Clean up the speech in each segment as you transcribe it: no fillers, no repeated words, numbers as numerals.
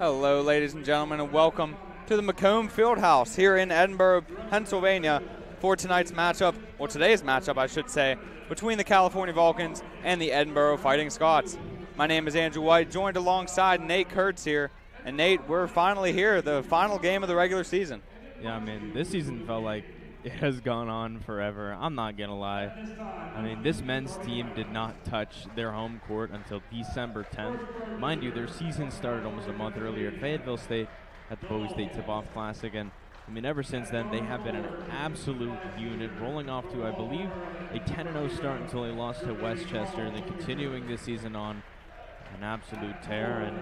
Hello, ladies and gentlemen, and welcome to the Macomb Fieldhouse here in Edinboro, Pennsylvania for tonight's matchup, or today's matchup, I should say, between the California Vulcans and the Edinboro Fighting Scots. My name is Andrew White, joined alongside Nate Kurtz here. And Nate, we're finally here, the final game of the regular season. Yeah, I mean, this season felt like it has gone on forever. I'm not going to lie. I mean, this men's team did not touch their home court until December 10th. Mind you, their season started almost a month earlier at Fayetteville State at the Bowie State Tip-Off Classic. And, I mean, ever since then, they have been an absolute unit, rolling off to, I believe, a 10-0 start until they lost to Westchester, and then continuing this season on an absolute tear. And,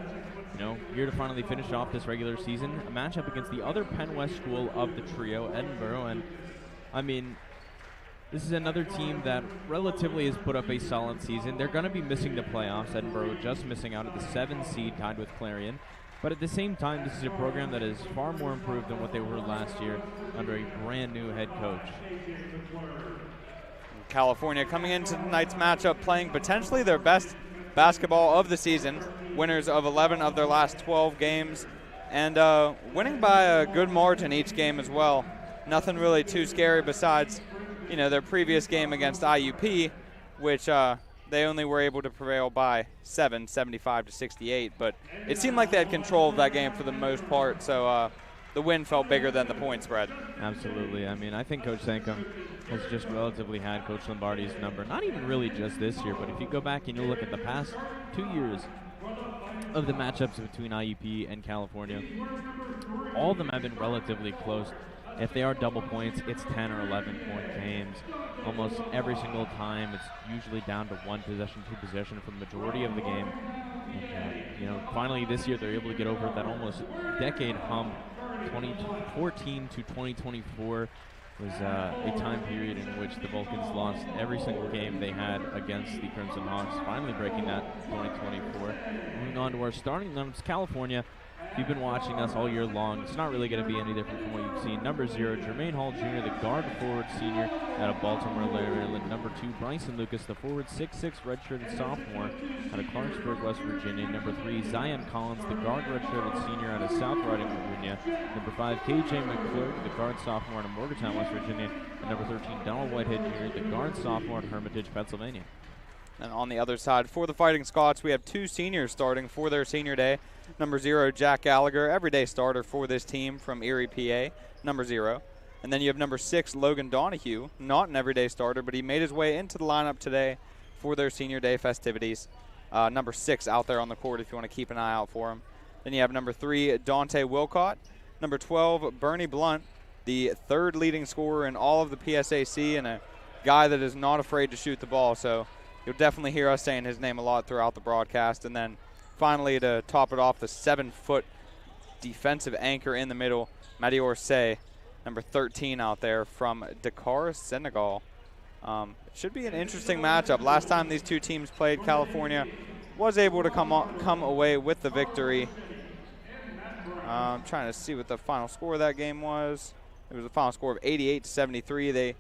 you know, here to finally finish off this regular season, a matchup against the other Penn West school of the trio, Edinboro. And, I mean, this is another team that relatively has put up a solid season. They're going to be missing the playoffs. Edinboro just missing out at the 7th seed, tied with Clarion. But at the same time, this is a program that is far more improved than what they were last year under a brand new head coach. California coming into tonight's matchup playing potentially their best basketball of the season, winners of 11 of their last 12 games, and winning by a good margin each game as well. Nothing really too scary besides, you know, their previous game against IUP, which they only were able to prevail by 7, 75-68. But it seemed like they had control of that game for the most part, so the win felt bigger than the point spread. Absolutely. I mean, I think Coach Sankum has just relatively had Coach Lombardi's number. Not even really just this year, but if you go back and you look at the past 2 years of the matchups between IUP and California, all of them have been relatively close. If they are double points, it's 10 or 11-point games. Almost every single time, it's usually down to one possession, two possession for the majority of the game. And, you know, finally this year they're able to get over that almost decade hump. 2014 to 2024 was a time period in which the Vulcans lost every single game they had against the Crimson Hawks, finally breaking that 2024. Moving on to our starting lineups, California. If you've been watching us all year long, it's not really going to be any different from what you've seen. Number 0, Jermaine Hall Jr., the guard forward senior out of Baltimore, Maryland. Number 2, Bryson Lucas, the forward 6'6", redshirted sophomore out of Clarksburg, West Virginia. Number 3, Zion Collins, the guard redshirted senior out of South Riding, Virginia. Number 5, KJ McClure, the guard sophomore out of Morgantown, West Virginia. And number 13, Donald Whitehead Jr., the guard sophomore at Hermitage, Pennsylvania. And on the other side, for the Fighting Scots, we have 2 seniors starting for their senior day. Number 0, Jack Gallagher, everyday starter for this team from Erie, PA, number 0. And then you have number 6, Logan Donahue, not an everyday starter, but he made his way into the lineup today for their senior day festivities. Number 6 out there on the court if you want to keep an eye out for him. Then you have number 3, Dante Wilcott. Number 12, Bernie Blunt, the 3rd leading scorer in all of the PSAC and a guy that is not afraid to shoot the ball. So you'll definitely hear us saying his name a lot throughout the broadcast. And then finally, to top it off, the 7-foot defensive anchor in the middle, Madi Orsay, number 13 out there from Dakar, Senegal. It should be an interesting matchup. Last time these two teams played, California was able to come away with the victory. I'm trying to see what the final score of that game was. It was a final score of 88-73. They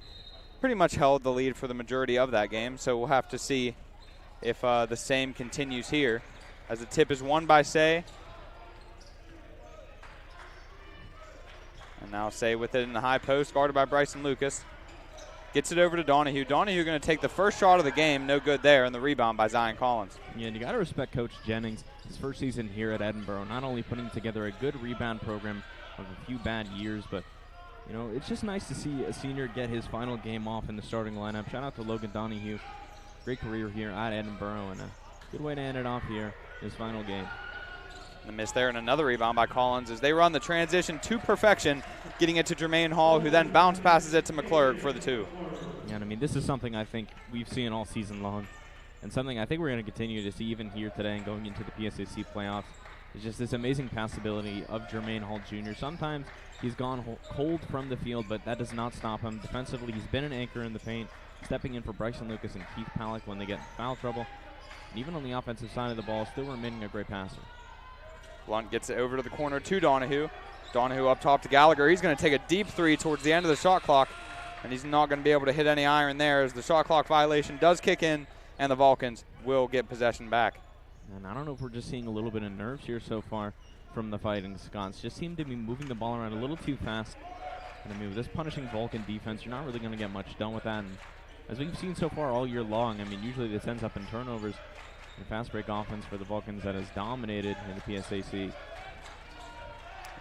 pretty much held the lead for the majority of that game, so we'll have to see if the same continues here. As the tip is won by Say. And now Say with it in the high post, guarded by Bryson Lucas. Gets it over to Donahue. Donahue going to take the first shot of the game. No good there, and the rebound by Zion Collins. Yeah, and you got to respect Coach Jennings. His first season here at Edinboro, not only putting together a good rebound program of a few bad years, but, you know, it's just nice to see a senior get his final game off in the starting lineup. Shout out to Logan Donahue. Great career here at Edinboro, and a good way to end it off here, his final game. The miss there, and another rebound by Collins as they run the transition to perfection, getting it to Jermaine Hall, who then bounce passes it to McClurg for the 2. Yeah, I mean, this is something I think we've seen all season long, and something I think we're going to continue to see even here today and going into the PSAC playoffs. It's just this amazing passability of Jermaine Hall Jr. Sometimes he's gone cold from the field, but that does not stop him. Defensively, he's been an anchor in the paint, stepping in for Bryson Lucas and Keith Palak when they get in foul trouble. And even on the offensive side of the ball, still remaining a great passer. Blunt gets it over to the corner to Donahue. Donahue up top to Gallagher. He's going to take a deep 3 towards the end of the shot clock, and he's not going to be able to hit any iron there as the shot clock violation does kick in, and the Vulcans will get possession back. And I don't know if we're just seeing a little bit of nerves here so far. from the Fighting Scots. Just seem to be moving the ball around a little too fast. And I mean, with this punishing Vulcan defense, you're not really going to get much done with that. And as we've seen so far all year long, I mean, usually this ends up in turnovers. The fast break offense for the Vulcans that has dominated in the PSAC.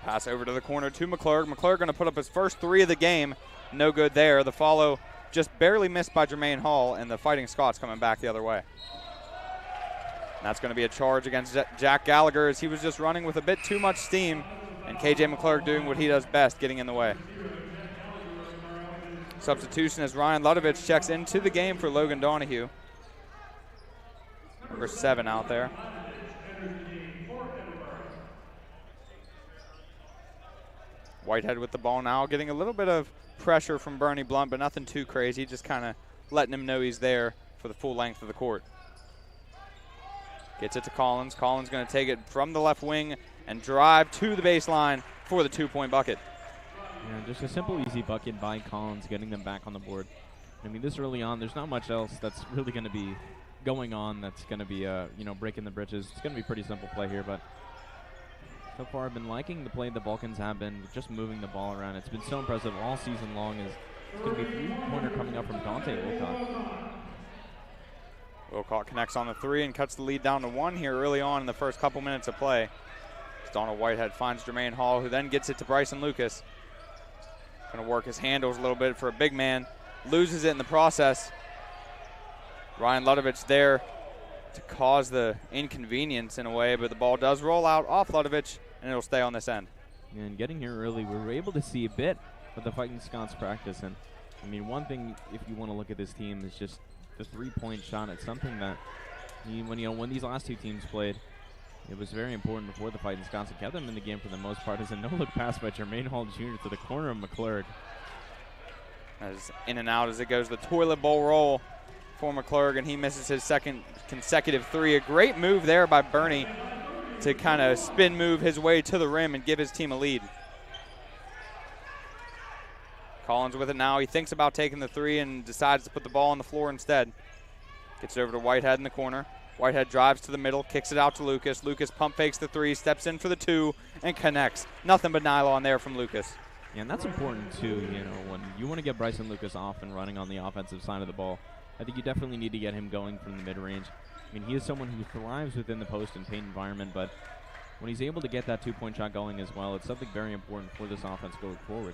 Pass over to the corner to McClurg. McClurg going to put up his first 3 of the game. No good there. The follow just barely missed by Jermaine Hall, and the Fighting Scots coming back the other way. And that's going to be a charge against Jack Gallagher, as he was just running with a bit too much steam, and KJ McClurg doing what he does best, getting in the way. Substitution as Ryan Ludovich checks into the game for Logan Donahue. Number 7 out there. Whitehead with the ball now, getting a little bit of pressure from Bernie Blunt, but nothing too crazy, just kind of letting him know he's there for the full length of the court. Gets it to Collins. Collins going to take it from the left wing and drive to the baseline for the 2-point bucket. Yeah, just a simple, easy bucket by Collins, getting them back on the board. I mean, this early on, there's not much else that's really going to be going on that's going to be, breaking the britches. It's going to be pretty simple play here, but so far I've been liking the play the Vulcans have been, just moving the ball around. It's been so impressive all season long. It's going to be a 3-pointer coming up from Dante Wilcock. Wilcock connects on the 3 and cuts the lead down to 1 here early on in the first couple minutes of play. Donald Whitehead finds Jermaine Hall, who then gets it to Bryson Lucas. Going to work his handles a little bit for a big man. Loses it in the process. Ryan Ludovich there to cause the inconvenience in a way, but the ball does roll out off Ludovich, and it'll stay on this end. And getting here early, we were able to see a bit of the Fighting Scots practice. And I mean, one thing, if you want to look at this team, is just the 3-point shot. It's something that when these last 2 teams played, it was very important for the Fighting Scots. It kept them in the game for the most part. As a no-look pass by Jermaine Hall Jr. to the corner of McClurg. As in and out as it goes, the toilet bowl roll for McClurg, and he misses his second consecutive 3. A great move there by Bernie to kind of spin move his way to the rim and give his team a lead. Collins with it now. He thinks about taking the 3 and decides to put the ball on the floor instead. Gets it over to Whitehead in the corner. Whitehead drives to the middle, kicks it out to Lucas. Lucas pump fakes the 3, steps in for the 2, and connects. Nothing but nylon there from Lucas. Yeah, and that's important too, when you want to get Bryson Lucas off and running on the offensive side of the ball. I think you definitely need to get him going from the mid-range. I mean, he is someone who thrives within the post and paint environment, but when he's able to get that 2-point shot going as well, it's something very important for this offense going forward.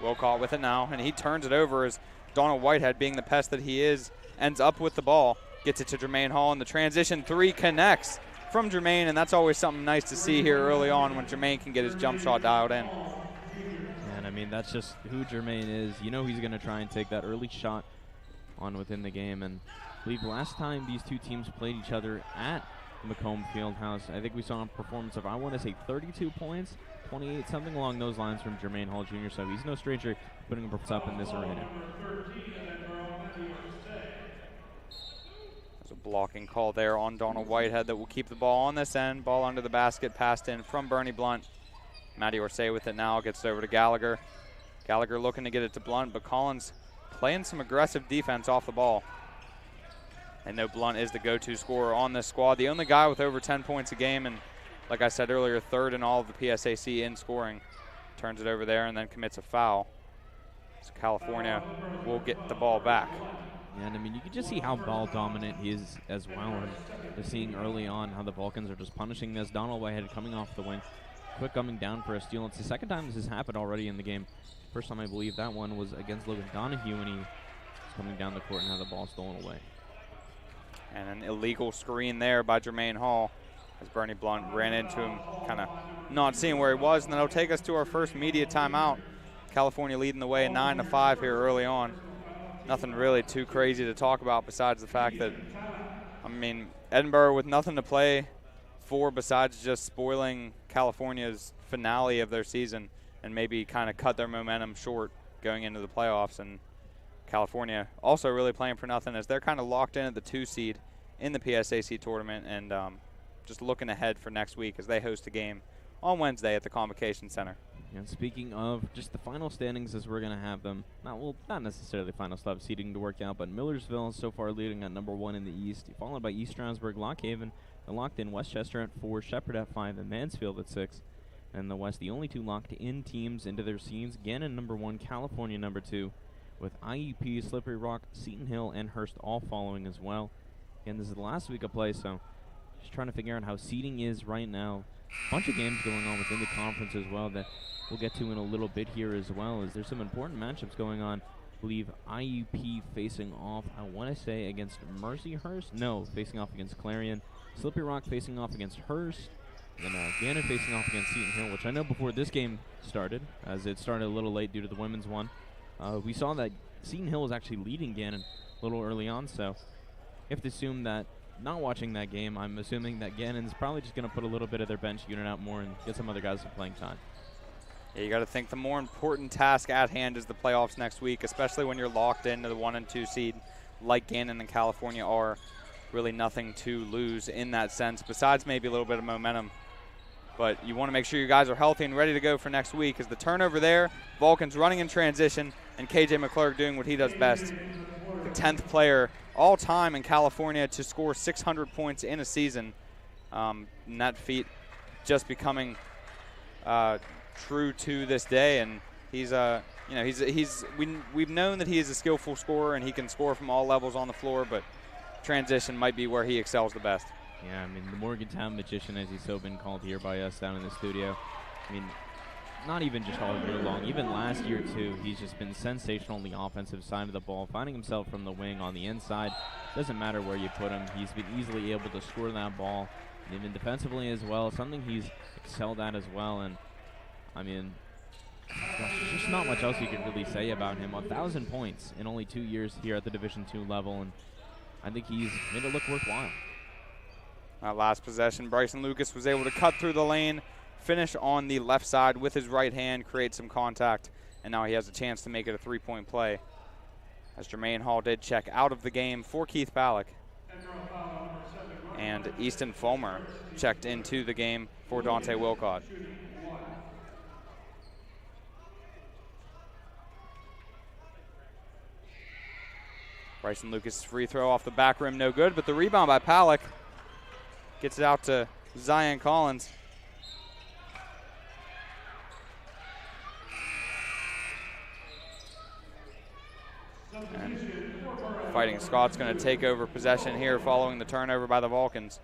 Wilcock with it now, and he turns it over as Donald Whitehead, being the pest that he is, ends up with the ball. Gets it to Jermaine Hall, and the transition 3 connects from Jermaine, and that's always something nice to see here early on when Jermaine can get his jump shot dialed in. And I mean, that's just who Jermaine is. He's going to try and take that early shot on within the game. And I believe last time these 2 teams played each other at Macomb Fieldhouse, I think we saw a performance of, I want to say, 32 points, 28, something along those lines from Jermaine Hall Jr., so he's no stranger putting him up in this arena. There's a blocking call there on Donald Whitehead that will keep the ball on this end. Ball under the basket, passed in from Bernie Blunt. Matty Orsay with it now, gets it over to Gallagher. Gallagher looking to get it to Blunt, but Collins playing some aggressive defense off the ball. And no, Blunt is the go-to scorer on this squad. The only guy with over 10 points a game, and like I said earlier, 3rd in all of the PSAC in scoring. Turns it over there and then commits a foul. So California will get the ball back. Yeah, and I mean, you can just see how ball dominant he is as well. And we're seeing early on how the Vulcans are just punishing this. Donald Whitehead coming off the wing, quick coming down for a steal. It's the 2nd time this has happened already in the game. First time I believe that one was against Logan Donahue when he was coming down the court and had the ball stolen away. And an illegal screen there by Jermaine Hall as Bernie Blunt ran into him, kind of not seeing where he was. And that'll take us to our first media timeout. California leading the way 9-5 here early on. Nothing really too crazy to talk about besides the fact that, I mean, Edinboro with nothing to play for besides just spoiling California's finale of their season and maybe kind of cut their momentum short going into the playoffs. And California also really playing for nothing as they're kind of locked in at the 2 seed in the PSAC tournament, and just looking ahead for next week as they host a game on Wednesday at the Convocation Center. And speaking of just the final standings as we're going to have them, not necessarily final stuff seeding to work out, but Millersville is so far leading at number 1 in the East, followed by East Stroudsburg, Lock Haven, They're locked in Westchester at 4, Shepherd at 5, and Mansfield at 6. And in the West, the only two locked in teams into their seeds, Gannon number 1, California number 2, with IUP, Slippery Rock, Seton Hill, and Hearst all following as well. Again, this is the last week of play, so just trying to figure out how seeding is right now. A bunch of games going on within the conference as well that we'll get to in a little bit here as well, as there's some important matchups going on. I believe IUP facing off, I want to say, against Mercyhurst? No, facing off against Clarion. Slippery Rock facing off against Hearst. And then Gannon facing off against Seton Hill, which I know before this game started, as it started a little late due to the women's one. We saw that Seton Hill was actually leading Gannon a little early on, so you have to assume that, not watching that game, I'm assuming that Gannon's probably just going to put a little bit of their bench unit out more and get some other guys some playing time. Yeah, you got to think the more important task at hand is the playoffs next week, especially when you're locked into the 1 and 2 seed like Gannon and California are. Really nothing to lose in that sense, besides maybe a little bit of momentum. But you want to make sure you guys are healthy and ready to go for next week. As the turnover there, Vulcans running in transition, and KJ McClurg doing what he does best. The 10th player all time in California to score 600 points in a season. And that feat just becoming true to this day, and he's we've known that he is a skillful scorer and he can score from all levels on the floor, but transition might be where he excels the best. Yeah, I mean, the Morgantown magician, as he's so been called here by us down in the studio. I mean, not even just all year long, even last year too, he's just been sensational on the offensive side of the ball, finding himself from the wing on the inside. Doesn't matter where you put him, he's been easily able to score that ball, and even defensively as well, something he's excelled at as well. And I mean, gosh, there's just not much else you could really say about him. 1,000 points in only 2 years here at the Division II level, and I think he's made it look worthwhile. Last possession, Bryson Lucas was able to cut through the lane, finish on the left side with his right hand, create some contact, and now he has a chance to make it a three-point play. As Jermaine Hall did check out of the game for Keith Ballack. And Easton Fulmer checked into the game for Dante Wilcott. Bryson Lucas' free throw off the back rim, no good, but the rebound by Ballack gets it out to Zion Collins. And Fighting Scots going to take over possession here following the turnover by the Vulcans.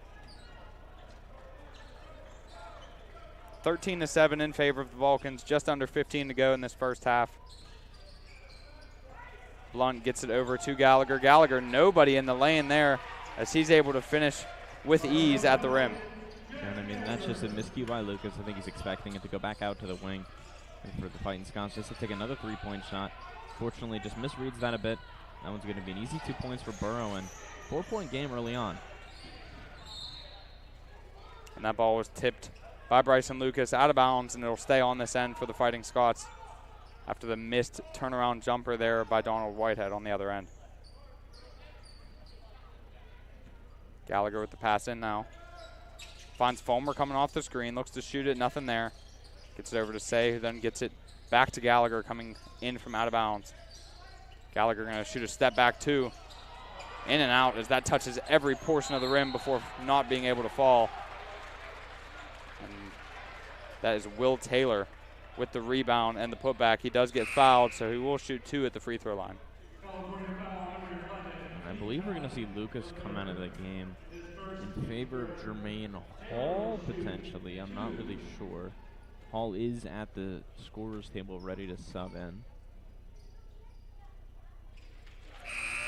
13-7 in favor of the Vulcans, just under 15 to go in this first half. Blunt gets it over to Gallagher. Gallagher, nobody in the lane there as he's able to finish with ease at the rim. And I mean, that's just a miscue by Lucas. I think he's expecting it to go back out to the wing. And for the Fighting Scots just to take another three-point shot. Fortunately, just misreads that a bit. That one's going to be an easy 2 points for Burrow, and 4-point game early on. And that ball was tipped by Bryson Lucas out of bounds, and it'll stay on this end for the Fighting Scots after the missed turnaround jumper there by Donald Whitehead on the other end. Gallagher with the pass in now. Finds Fulmer coming off the screen, looks to shoot it, nothing there. Gets it over to Say, who then gets it back to Gallagher coming in from out of bounds. Gallagher going to shoot a step back two. In and out as that touches every portion of the rim before not being able to fall. And that is Will Taylor with the rebound and the putback. He does get fouled, so he will shoot two at the free throw line. I believe we're going to see Lucas come out of the game in favor of Jermaine Hall, potentially. I'm not really sure. Hall is at the scorer's table ready to sub in.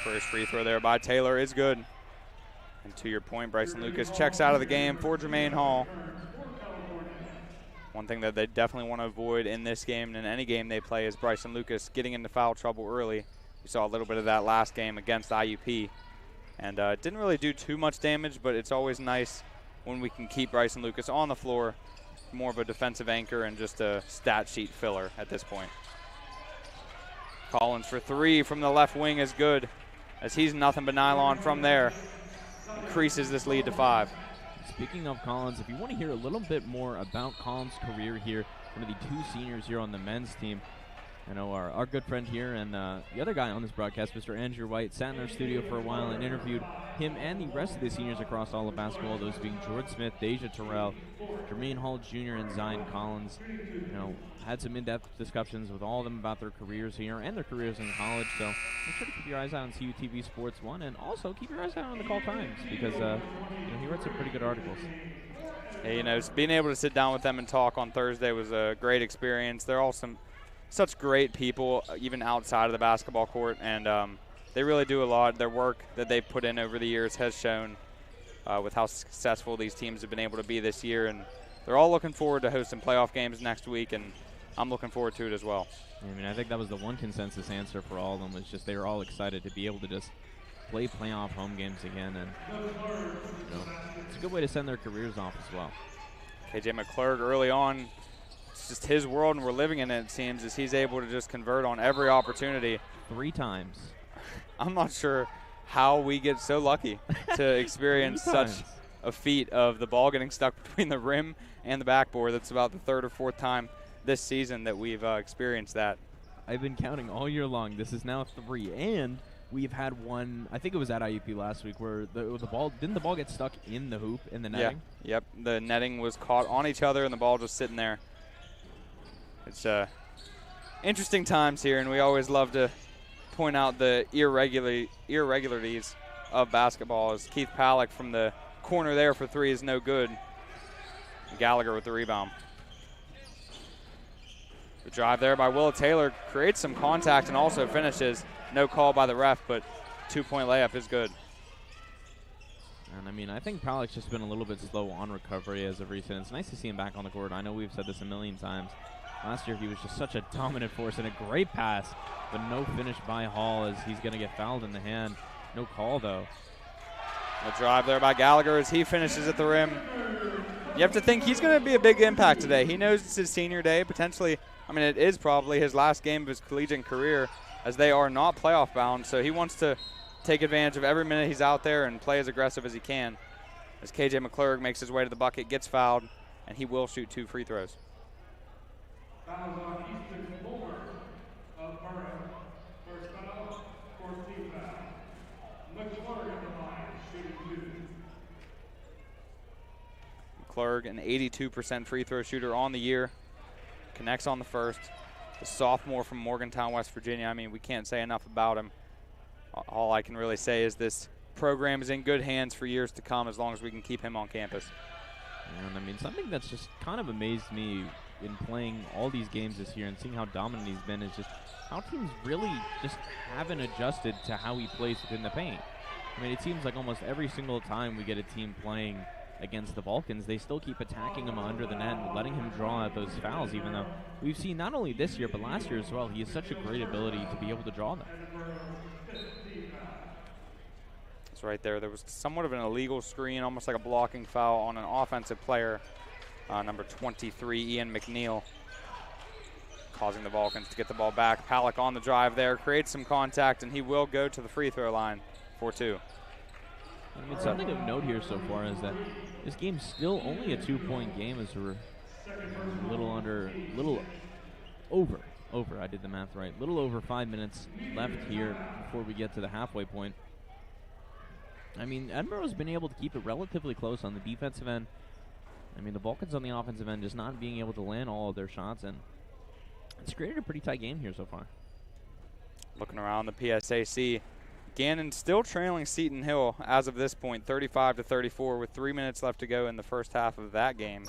First free throw there by Taylor is good. And to your point, Bryson Lucas checks out of the game for Jermaine Hall. One thing that they definitely want to avoid in this game and in any game they play is Bryson Lucas getting into foul trouble early. We saw a little bit of that last game against IUP. And it didn't really do too much damage, but it's always nice when we can keep Bryson Lucas on the floor. More of a defensive anchor and just a stat sheet filler at this point. Collins for three from the left wing is good, as he's nothing but nylon from there. Increases this lead to 5. Speaking of Collins, if you want to hear a little bit more about Collins' career here, one of the two seniors here on the men's team, I know our good friend here and the other guy on this broadcast, Mr. Andrew White, sat in our studio for a while and interviewed him and the rest of the seniors across all of basketball, those being George Smith, Deja Terrell, Jermaine Hall Jr., and Zion Collins. You know, had some in-depth discussions with all of them about their careers here and their careers in college. So make sure to keep your eyes out on CUTV Sports 1, and also keep your eyes out on the Call Times because you know, he wrote some pretty good articles. Hey, you know, being able to sit down with them and talk on Thursday was a great experience. They're all such great people, even outside of the basketball court, and they really do a lot. Their work that they've put in over the years has shown with how successful these teams have been able to be this year, and they're all looking forward to hosting playoff games next week, and I'm looking forward to it as well. I mean, I think that was the one consensus answer for all of them, was just they were all excited to be able to just play playoff home games again, and you know, it's a good way to send their careers off as well. KJ McClurg early on, it's just his world, and we're living in it, it seems, as he's able to just convert on every opportunity. 3 times. I'm not sure how we get so lucky to experience such a feat of the ball getting stuck between the rim and the backboard. That's about the 3rd or 4th time this season that we've experienced that. I've been counting all year long. This is now 3, and we've had one, I think it was at IUP last week, where the ball, didn't the ball get stuck in the hoop, in the netting? Yeah, yep. The netting was caught on each other, and the ball just sitting there. It's interesting times here, and we always love to point out the irregularities of basketball, as Keith Palak from the corner there for 3 is no good. Gallagher with the rebound. The drive there by Willa Taylor creates some contact and also finishes. No call by the ref, but 2-point layup is good. And I mean, I think Palak's just been a little bit slow on recovery as of recent. It's nice to see him back on the court. I know we've said this a million times. Last year he was just such a dominant force and a great pass, but no finish by Hall as he's going to get fouled in the hand. No call, though. A drive there by Gallagher as he finishes at the rim. You have to think he's going to be a big impact today. He knows it's his senior day, potentially. I mean, it is probably his last game of his collegiate career, as they are not playoff bound, so he wants to take advantage of every minute he's out there and play as aggressive as he can. As KJ McClurg makes his way to the bucket, gets fouled, and he will shoot 2 free throws. Fouls on Easton Moore of Borough. First foul, 14 foul. McClurg at the line, shooting 2. McClurg, an 82% free throw shooter on the year. Connects on the first. The sophomore from Morgantown, West Virginia. I mean, we can't say enough about him. All I can really say is this program is in good hands for years to come as long as we can keep him on campus. And I mean, something that's just kind of amazed me in playing all these games this year and seeing how dominant he's been is just how teams really just haven't adjusted to how he plays within the paint. I mean, it seems like almost every single time we get a team playing against the Vulcans, they still keep attacking him under the net and letting him draw out those fouls, even though we've seen not only this year but last year as well, he has such a great ability to be able to draw them. It's right there. There was somewhat of an illegal screen, almost like a blocking foul on an offensive player, number 23, Ian McNeil, causing the Vulcans to get the ball back. Palak on the drive there, creates some contact, and he will go to the free throw line for 2. I mean, something of note here so far is that this game's still only a 2-point game, as we're I did the math right. Little over 5 minutes left here before we get to the halfway point. I mean, Edinboro's been able to keep it relatively close on the defensive end. I mean, the Vulcans on the offensive end just not being able to land all of their shots, and it's created a pretty tight game here so far. Looking around the PSAC, Gannon still trailing Seton Hill as of this point, 35-34, with 3 minutes left to go in the first half of that game.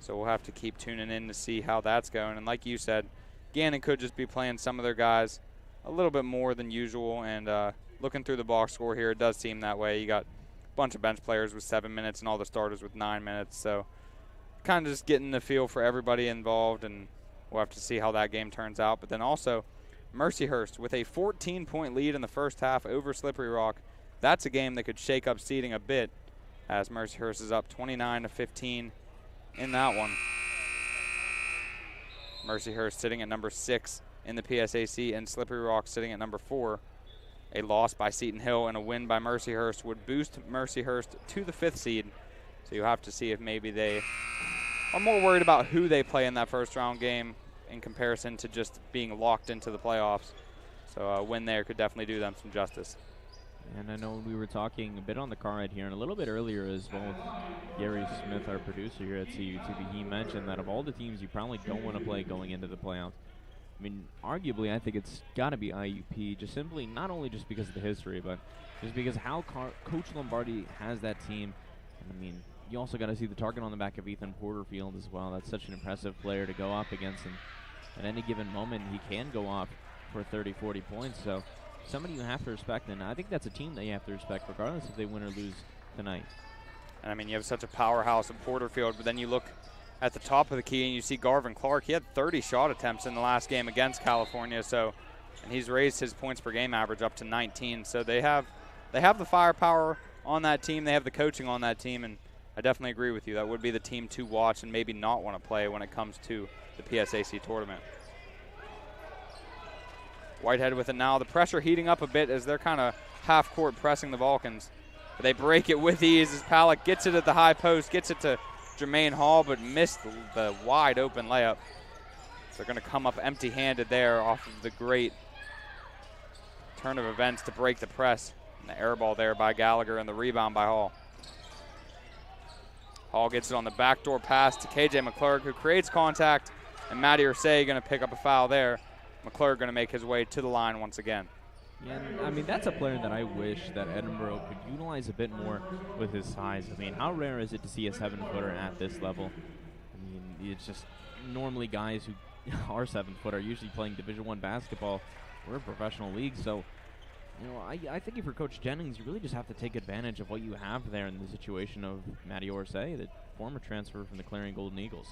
So we'll have to keep tuning in to see how that's going. And like you said, Gannon could just be playing some of their guys a little bit more than usual. And looking through the box score here, it does seem that way. You got a bunch of bench players with 7 minutes and all the starters with 9 minutes. So kind of just getting the feel for everybody involved, and we'll have to see how that game turns out. But then also, Mercyhurst with a 14-point lead in the first half over Slippery Rock. That's a game that could shake up seeding a bit, as Mercyhurst is up 29-15 in that one. Mercyhurst sitting at number 6 in the PSAC, and Slippery Rock sitting at number 4. A loss by Seton Hill and a win by Mercyhurst would boost Mercyhurst to the 5th seed. So you'll have to see if maybe they are more worried about who they play in that first round game in comparison to just being locked into the playoffs. So a win there could definitely do them some justice. And I know we were talking a bit on the car ride here and a little bit earlier as well with Gary Smith, our producer here at CUTV. He mentioned that of all the teams you probably don't want to play going into the playoffs, I mean, arguably, I think it's got to be IUP, just simply not only just because of the history, but just because how Coach Lombardi has that team. And I mean, you also got to see the target on the back of Ethan Porterfield as well. That's such an impressive player to go up against, and at any given moment, he can go off for 30, 40 points. So somebody you have to respect, and I think that's a team that you have to respect regardless if they win or lose tonight. And I mean, you have such a powerhouse of Porterfield, but then you look at the top of the key and you see Garvin Clark. He had 30 shot attempts in the last game against California, so, and he's raised his points per game average up to 19. So they have the firepower on that team. They have the coaching on that team, and I definitely agree with you. That would be the team to watch and maybe not want to play when it comes to the PSAC tournament. Whitehead with it now. The pressure heating up a bit as they're kind of half-court pressing the Vulcans. But they break it with ease as Palick gets it at the high post, gets it to Jermaine Hall, but missed the wide open layup. So they're going to come up empty-handed there off of the great turn of events to break the press. And the air ball there by Gallagher and the rebound by Hall. Hall gets it on the backdoor pass to KJ McClurg, who creates contact, and Matty Ursay going to pick up a foul there. McClurg going to make his way to the line once again. Yeah, and I mean, that's a player that I wish that Edinboro could utilize a bit more with his size. I mean, how rare is it to see a 7-footer at this level? I mean, it's just normally guys who are 7-foot are usually playing Division I basketball. We're a professional league, so you know, I think if you're Coach Jennings, you really just have to take advantage of what you have there in the situation of Matty Ursay, the former transfer from the Clarion Golden Eagles.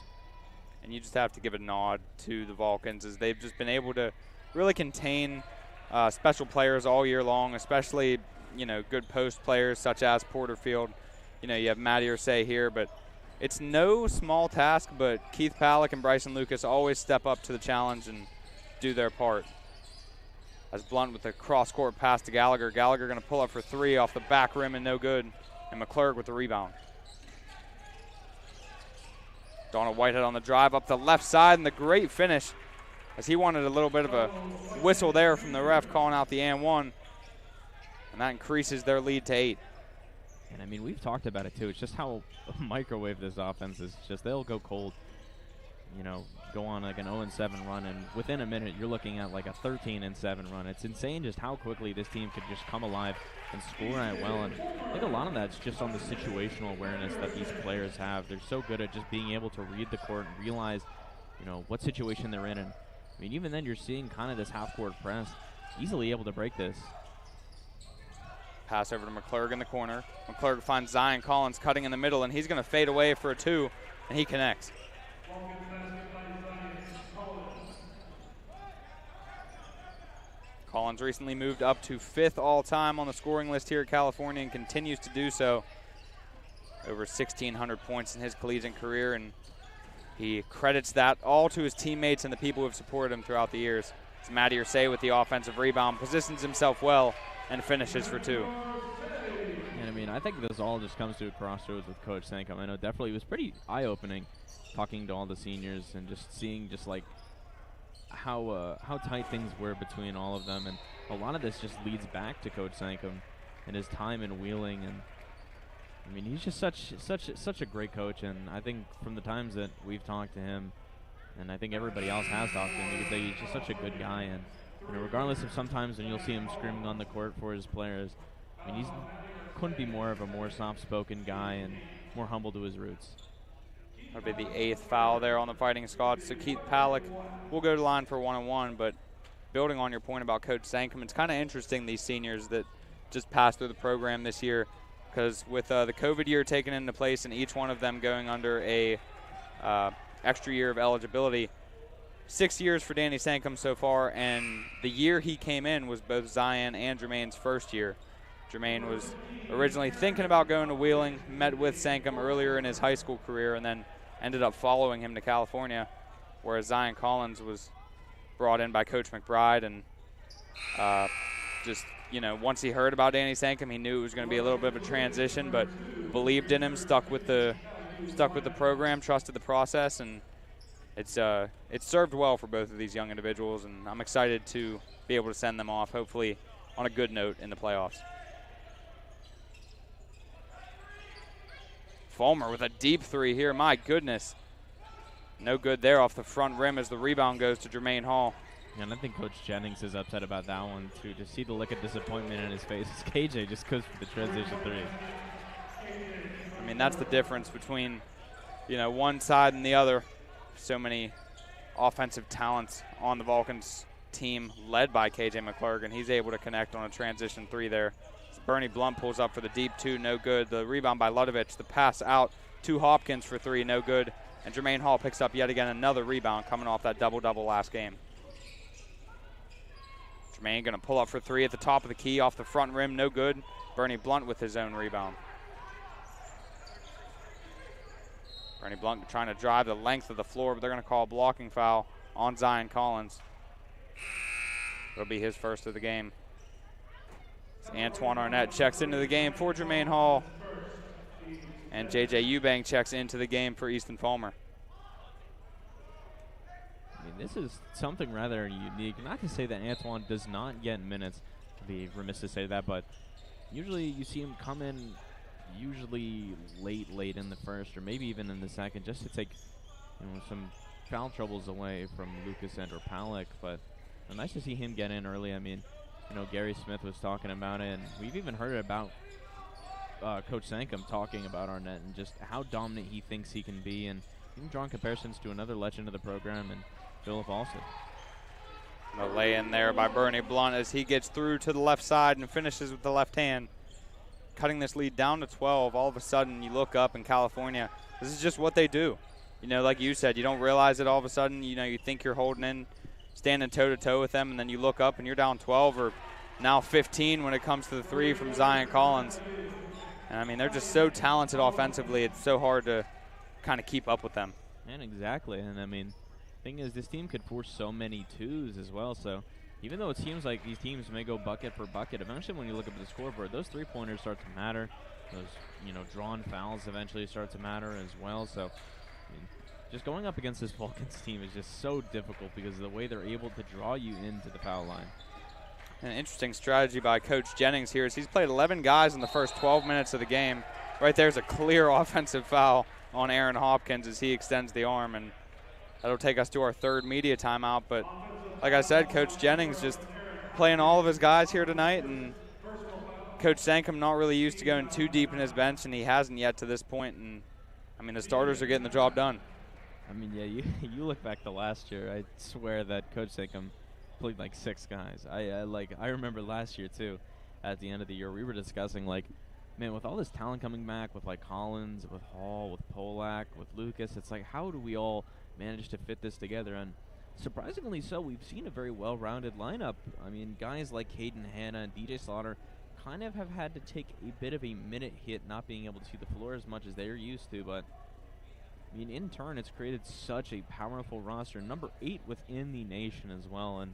And you just have to give a nod to the Vulcans as they've just been able to really contain special players all year long, especially, you know, good post players such as Porterfield. You know, you have Matty Ursay here, but it's no small task, but Keith Palick and Bryson Lucas always step up to the challenge and do their part. As Blunt with a cross-court pass to Gallagher. Gallagher going to pull up for three off the back rim and no good. And McClurg with the rebound. Donald Whitehead on the drive up the left side, and the great finish as he wanted a little bit of a whistle there from the ref calling out the and one. And that increases their lead to 8. And I mean, we've talked about it too. It's just how microwave this offense is. Just they'll go cold, you know, go on like an 0-7 run, and within a minute you're looking at like a 13-7 run. It's insane just how quickly this team could just come alive and score at will. And I think a lot of that's just on the situational awareness that these players have. They're so good at just being able to read the court and realize, you know, what situation they're in. And I mean, even then you're seeing kind of this half-court press, easily able to break this. Pass over to McClurg in the corner. McClurg finds Zion Collins cutting in the middle, and he's going to fade away for a 2, and he connects. Collins recently moved up to 5th all-time on the scoring list here at California and continues to do so. Over 1,600 points in his collegiate career, and he credits that all to his teammates and the people who have supported him throughout the years. It's Matty Ursay with the offensive rebound, positions himself well, and finishes for 2. And I mean, I think this all just comes to a crossroads with Coach Sankum. I know definitely it was pretty eye-opening talking to all the seniors and just seeing just like how tight things were between all of them, and a lot of this just leads back to Coach Sankum and his time in Wheeling. And I mean, he's just such a great coach, and I think from the times that we've talked to him, and I think everybody else has talked to him, they could say he's just such a good guy. And you know, regardless of sometimes when you'll see him screaming on the court for his players, I mean, couldn't be more of a more soft-spoken guy and more humble to his roots. That'll be the 8th foul there on the Fighting Scots. So Keith Palick will go to the line for 1-on-1, but building on your point about Coach Sankum, it's kind of interesting these seniors that just passed through the program this year, because with the COVID year taken into place and each one of them going under a extra year of eligibility, 6 years for Danny Sankum so far, and the year he came in was both Zion and Jermaine's first year. Jermaine was originally thinking about going to Wheeling, met with Sankum earlier in his high school career, and then ended up following him to California, whereas Zion Collins was brought in by Coach McBride, and just, you know, once he heard about Danny Sankum, he knew it was going to be a little bit of a transition, but believed in him, stuck with the program, trusted the process, and it's served well for both of these young individuals, and I'm excited to be able to send them off, hopefully on a good note in the playoffs. Fulmer with a deep three here. My goodness. No good there off the front rim as the rebound goes to Jermaine Hall. And I think Coach Jennings is upset about that one, too. To see the look of disappointment in his face as KJ just goes for the transition three. I mean, that's the difference between, you know, one side and the other. So many offensive talents on the Vulcans team led by KJ McClurg, and he's able to connect on a transition three there. Bernie Blunt pulls up for the deep two, no good. The rebound by Ludovich, the pass out to Hopkins for three, no good. And Jermaine Hall picks up yet again another rebound coming off that double-double last game. Jermaine going to pull up for three at the top of the key off the front rim, no good. Bernie Blunt with his own rebound. Bernie Blunt trying to drive the length of the floor, but they're going to call a blocking foul on Zion Collins. It'll be his first of the game. Antoine Arnett checks into the game for Jermaine Hall. And J.J. Eubank checks into the game for Easton Fulmer. I mean, this is something rather unique. Not to say that Antoine does not get minutes. I'd be remiss to say that, but usually you see him come in usually late in the first or maybe even in the second just to take, you know, some foul troubles away from Lucas and or Palick. But nice to see him get in early. I mean, you know, Gary Smith was talking about it, and we've even heard about Coach Sankum talking about Arnett and just how dominant he thinks he can be, and even drawing comparisons to another legend of the program, and Philip Alston. A lay-in there by Bernie Blunt as he gets through to the left side and finishes with the left hand, cutting this lead down to 12. All of a sudden, you look up in California. This is just what they do. You know, like you said, you don't realize it all of a sudden. You know, you think you're holding in, standing toe-to-toe with them, and then you look up and you're down 12 or now 15 when it comes to the three from Zion Collins. And, I mean, they're just so talented offensively. It's so hard to kind of keep up with them. And exactly. And, I mean, thing is, this team could force so many twos as well. So even though it seems like these teams may go bucket for bucket, eventually when you look up at the scoreboard, those three-pointers start to matter. Those, you know, drawn fouls eventually start to matter as well. So I mean, just going up against this Vulcans team is just so difficult because of the way they're able to draw you into the foul line. An interesting strategy by Coach Jennings here is he's played 11 guys in the first 12 minutes of the game. Right there's a clear offensive foul on Aaron Hopkins as he extends the arm, and that'll take us to our third media timeout. But like I said, Coach Jennings just playing all of his guys here tonight, and Coach Sankum not really used to going too deep in his bench, and he hasn't yet to this point. And I mean, the starters are getting the job done. I mean, yeah, you look back to last year, I swear that Coach Sankum played like 6 guys. I remember last year too, at the end of the year, we were discussing, like, man, with all this talent coming back, with like Collins, with Hall, with Polak, with Lucas, it's like, how do we all manage to fit this together? And surprisingly so, we've seen a very well-rounded lineup. I mean, guys like Caden Hanna and DJ Slaughter kind of have had to take a bit of a minute hit, not being able to see the floor as much as they're used to, but I mean, in turn, it's created such a powerful roster, number 8 within the nation as well, and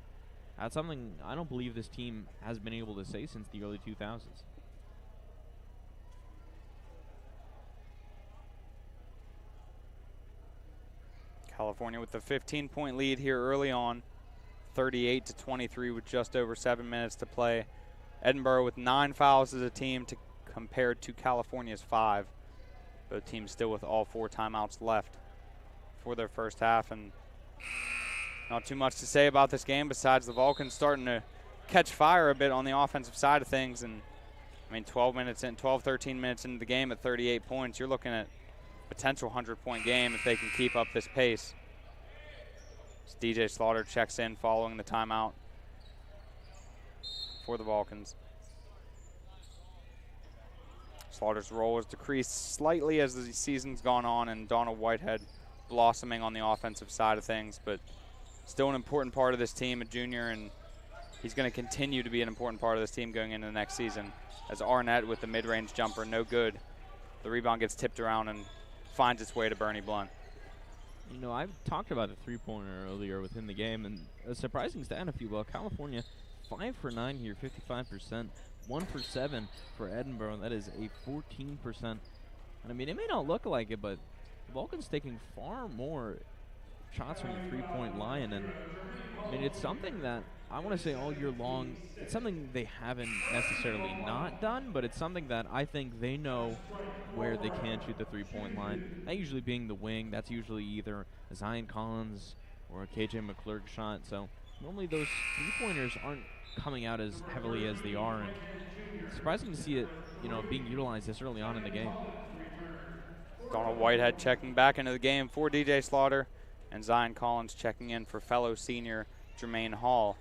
that's something I don't believe this team has been able to say since the early 2000s. California with the 15-point lead here early on, 38-23 with just over 7 minutes to play. Edinboro with 9 fouls as a team compared to California's 5. Both teams still with all 4 timeouts left for their first half, and not too much to say about this game besides the Vulcans starting to catch fire a bit on the offensive side of things. And I mean, 13 minutes into the game at 38 points, you're looking at a potential 100-point game if they can keep up this pace. As DJ Slaughter checks in following the timeout for the Vulcans. Slaughter's role has decreased slightly as the season's gone on, and Donald Whitehead blossoming on the offensive side of things, but still an important part of this team, a junior, and he's going to continue to be an important part of this team going into the next season. As Arnett with the mid-range jumper, no good. The rebound gets tipped around and finds its way to Bernie Blunt. You know, I've talked about the three-pointer earlier within the game, and a surprising stat, if you will, California 5 for 9 here, 55%, 1 for 7 for Edinboro. That is a 14%. And I mean, it may not look like it, but the Vulcans taking far more shots from the three-point line, and I mean, it's something that I want to say all year long, it's something they haven't necessarily not done, but it's something that I think they know where they can shoot the three-point line. That usually being the wing, that's usually either a Zion Collins or a KJ McClurg shot. So normally those three-pointers aren't coming out as heavily as they are, and it's surprising to see it, being utilized this early on in the game. Donald Whitehead checking back into the game for DJ Slaughter, and Zion Collins checking in for fellow senior Jermaine Hall.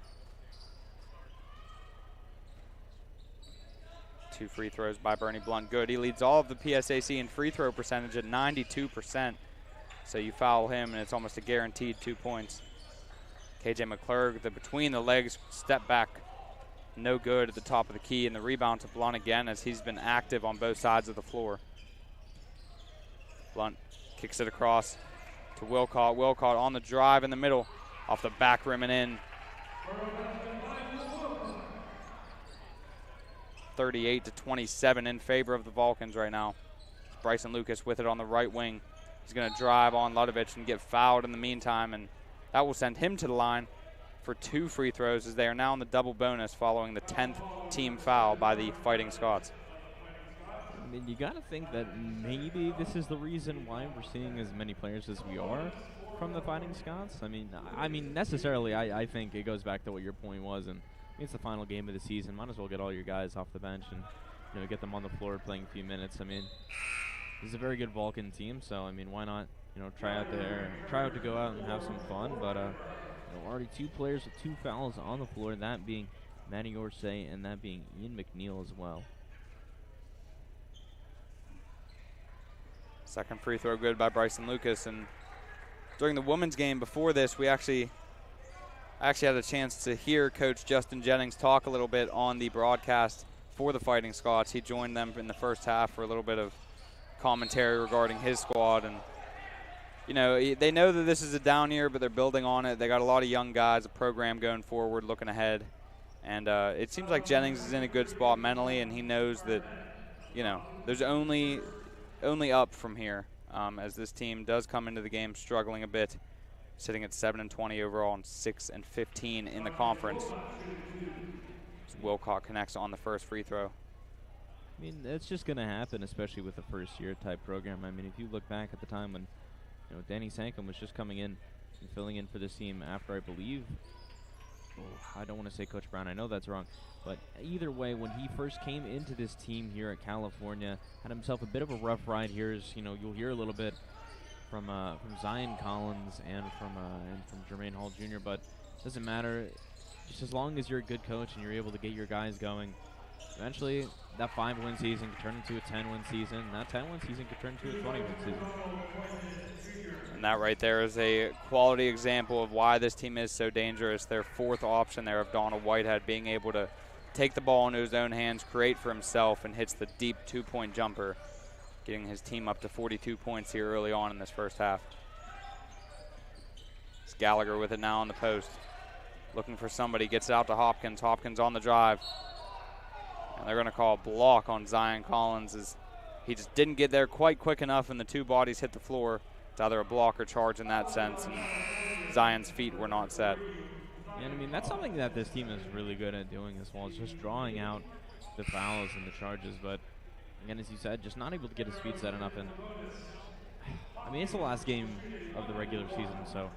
2 free throws by Bernie Blunt. Good. He leads all of the PSAC in free throw percentage at 92%. So you foul him, and it's almost a guaranteed 2 points. KJ McClurg, the between the legs step back, no good at the top of the key, and the rebound to Blunt again as he's been active on both sides of the floor. Blunt kicks it across to Wilcott. Wilcott on the drive in the middle, off the back rim and in. 38-27 in favor of the Vulcans right now. Bryson Lucas with it on the right wing. He's going to drive on Ludovich and get fouled in the meantime, and that will send him to the line for 2 free throws as they are now in the double bonus following the 10th team foul by the Fighting Scots. I mean, you got to think that maybe this is the reason why we're seeing as many players as we are from the Fighting Scots. I mean, necessarily, I think it goes back to what your point was, and it's the final game of the season. Might as well get all your guys off the bench and get them on the floor playing a few minutes. I mean, this is a very good Vulcan team, so I mean, why not try out to go out and have some fun? But already 2 players with 2 fouls on the floor, that being Manny Orsay and that being Ian McNeil as well. Second free throw good by Bryson Lucas, and during the women's game before this, I actually had a chance to hear Coach Justin Jennings talk a little bit on the broadcast for the Fighting Scots. He joined them in the first half for a little bit of commentary regarding his squad, and they know that this is a down year, but they're building on it. They got a lot of young guys, a program going forward, looking ahead, and it seems like Jennings is in a good spot mentally, and he knows that there's only up from here as this team does come into the game struggling a bit, sitting at 7-20 overall and 6-15 in the conference. Wilcott connects on the first free throw. I mean, that's just going to happen, especially with a first-year type program. I mean, if you look back at the time when Danny Sankum was just coming in and filling in for this team after, I believe, I don't want to say Coach Brown, I know that's wrong, but either way, when he first came into this team here at California, had himself a bit of a rough ride here. As you'll hear a little bit from Zion Collins and from Jermaine Hall Jr., but it doesn't matter. Just as long as you're a good coach and you're able to get your guys going, eventually that 5-win season could turn into a 10-win season, and that 10-win season could turn into a 20-win season. And that right there is a quality example of why this team is so dangerous. Their 4th option there of Donald Whitehead being able to take the ball into his own hands, create for himself, and hits the deep 2-point jumper, getting his team up to 42 points here early on in this first half. It's Gallagher with it now on the post. Looking for somebody, gets it out to Hopkins. Hopkins on the drive. And they're going to call a block on Zion Collins as he just didn't get there quite quick enough and the 2 bodies hit the floor. It's either a block or charge in that sense, and Zion's feet were not set. And I mean, that's something that this team is really good at doing as well, is just drawing out the fouls and the charges. But again, as you said, just not able to get his feet set enough. And I mean, it's the last game of the regular season, so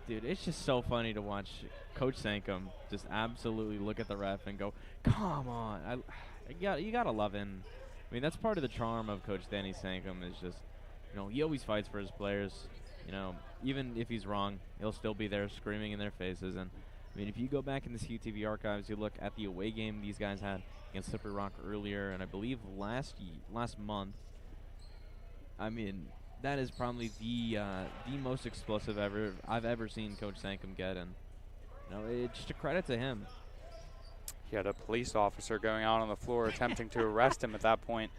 dude, it's just so funny to watch Coach Sankum just absolutely look at the ref and go, "Come on!" You gotta love him. I mean, that's part of the charm of Coach Danny Sankum is just, he always fights for his players. Even if he's wrong, he'll still be there screaming in their faces. And I mean, if you go back in the CTV archives, you look at the away game these guys had against Slippery Rock earlier, and I believe last month. I mean, that is probably the most explosive I've ever seen Coach Sankum get, and it's just a credit to him. He had a police officer going out on the floor attempting to arrest him at that point.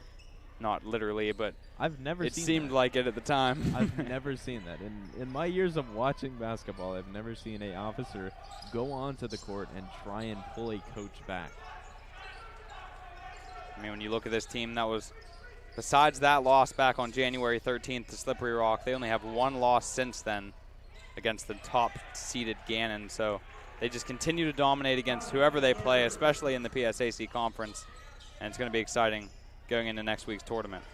Not literally, but I've never it seen seemed that. Like it at the time. I've never seen that. In my years of watching basketball, I've never seen an officer go onto the court and try and pull a coach back. I mean, when you look at this team, that was, besides that loss back on January 13th to Slippery Rock, they only have 1 loss since then. against the top-seeded Gannon. So they just continue to dominate against whoever they play, especially in the PSAC conference. And it's going to be exciting going into next week's tournament.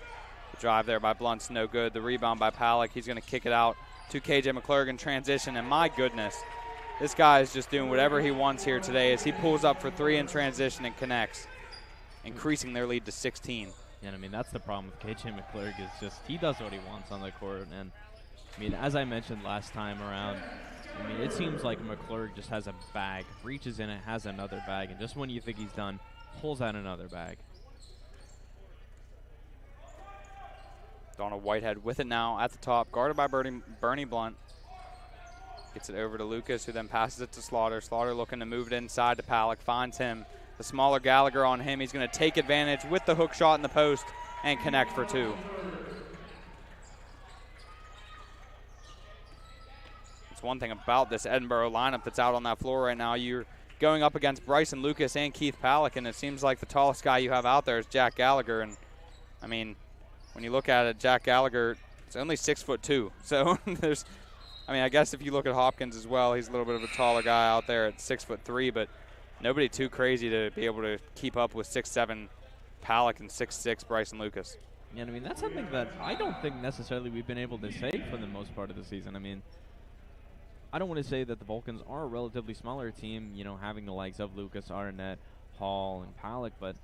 The drive there by Blunt's no good. The rebound by Palak. He's going to kick it out to KJ McClurg in transition. And my goodness, this guy is just doing whatever he wants here today as he pulls up for 3 in transition and connects, increasing their lead to 16. Yeah, I mean, that's the problem with KJ McClurg is just he does what he wants on the court. And, I mean, as I mentioned last time around, I mean, it seems like McClurg just has a bag, reaches in it, has another bag, and just when you think he's done, pulls out another bag. Donald Whitehead with it now at the top, guarded by Bernie Blunt. Gets it over to Lucas, who then passes it to Slaughter. Slaughter looking to move it inside to Palak, finds him. The smaller Gallagher on him. He's going to take advantage with the hook shot in the post and connect for 2. It's one thing about this Edinboro lineup that's out on that floor right now. You're going up against Bryson Lucas and Keith Palak, and it seems like the tallest guy you have out there is Jack Gallagher. And, I mean, when you look at it, Jack Gallagher is only 6'2". So there's, I mean, I guess if you look at Hopkins as well, he's a little bit of a taller guy out there at 6'3", but nobody too crazy to be able to keep up with 6'7" Palak and 6'6" Bryson Lucas. Yeah, I mean, that's something that I don't think necessarily we've been able to say for the most part of the season. I mean, I don't want to say that the Vulcans are a relatively smaller team, you know, having the likes of Lucas, Arnett, Hall, and Palak, but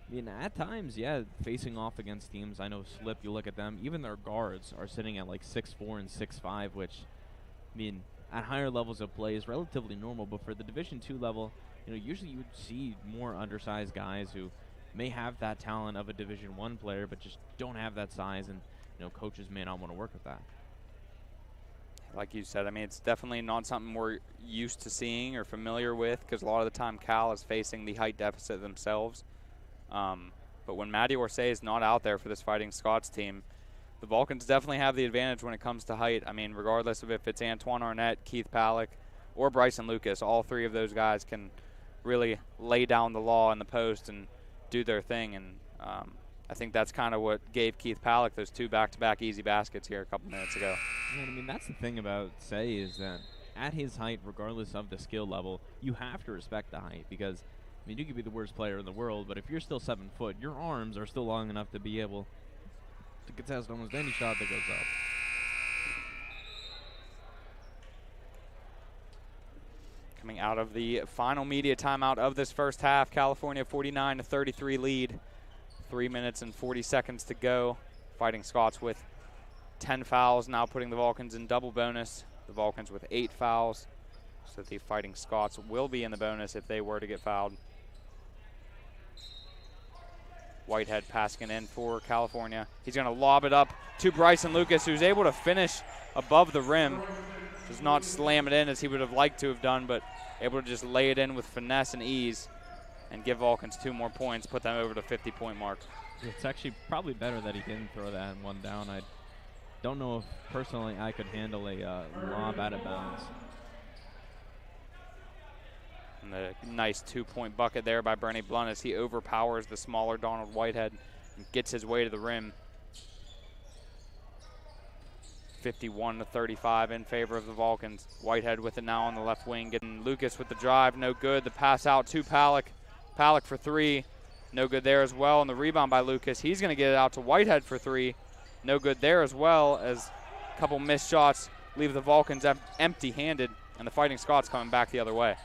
I mean, at times, yeah, facing off against teams, I know Slip, you look at them, even their guards are sitting at like 6'4" and 6'5", which, I mean, at higher levels of play is relatively normal, but for the Division II level, you know, usually you would see more undersized guys who may have that talent of a Division I player, but just don't have that size, and, you know, coaches may not want to work with that. Like you said, I mean, it's definitely not something we're used to seeing or familiar with, because a lot of the time Cal is facing the height deficit themselves. But when Matty Orsay is not out there for this Fighting Scots team, the Vulcans definitely have the advantage when it comes to height. I mean, regardless of if it's Antoine Arnett, Keith Palak, or Bryson Lucas, all 3 of those guys can really lay down the law in the post and do their thing. And I think that's kind of what gave Keith Palak those 2 back-to-back easy baskets here a couple minutes ago. Yeah, I mean, that's the thing about Say is that at his height, regardless of the skill level, you have to respect the height because, I mean, you could be the worst player in the world, but if you're still 7 foot, your arms are still long enough to be able to contest almost any shot that goes up. Coming out of the final media timeout of this first half, California 49-33 lead. 3 minutes and 40 seconds to go. Fighting Scots with 10 fouls, now putting the Vulcans in double bonus. The Vulcans with 8 fouls, so the Fighting Scots will be in the bonus if they were to get fouled. Whitehead passing it in for California. He's going to lob it up to Bryson Lucas, who's able to finish above the rim. Does not slam it in as he would have liked to have done, but able to just lay it in with finesse and ease and give Vulcans 2 more points, put them over the 50-point mark. It's actually probably better that he didn't throw that one down. I don't know if personally I could handle a lob out of bounds. And the nice 2-point bucket there by Bernie Blunt as he overpowers the smaller Donald Whitehead and gets his way to the rim. 51-35 in favor of the Vulcans. Whitehead with it now on the left wing, getting Lucas with the drive, no good. The pass out to Palak. Palak for 3, no good there as well. And the rebound by Lucas, he's going to get it out to Whitehead for 3, no good there as well, as a couple missed shots leave the Vulcans empty-handed, and the Fighting Scots coming back the other way.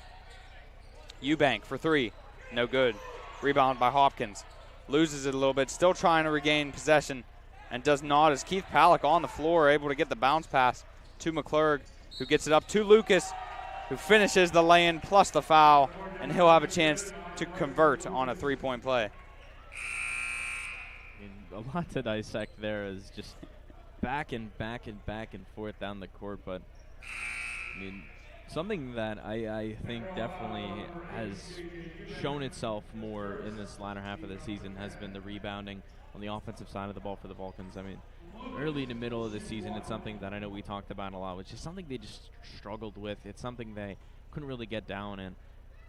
Eubank for 3, no good. Rebound by Hopkins, loses it a little bit, still trying to regain possession, and does not, as Keith Palak on the floor, able to get the bounce pass to McClurg, who gets it up to Lucas, who finishes the lay-in plus the foul, and he'll have a chance to convert on a 3-point play. I mean, a lot to dissect there is just back and forth down the court, but I mean, something that I think definitely has shown itself more in this latter half of the season has been the rebounding on the offensive side of the ball for the Vulcans. I mean, early to middle of the season, it's something that I know we talked about a lot, which is something they just struggled with. It's something they couldn't really get down, and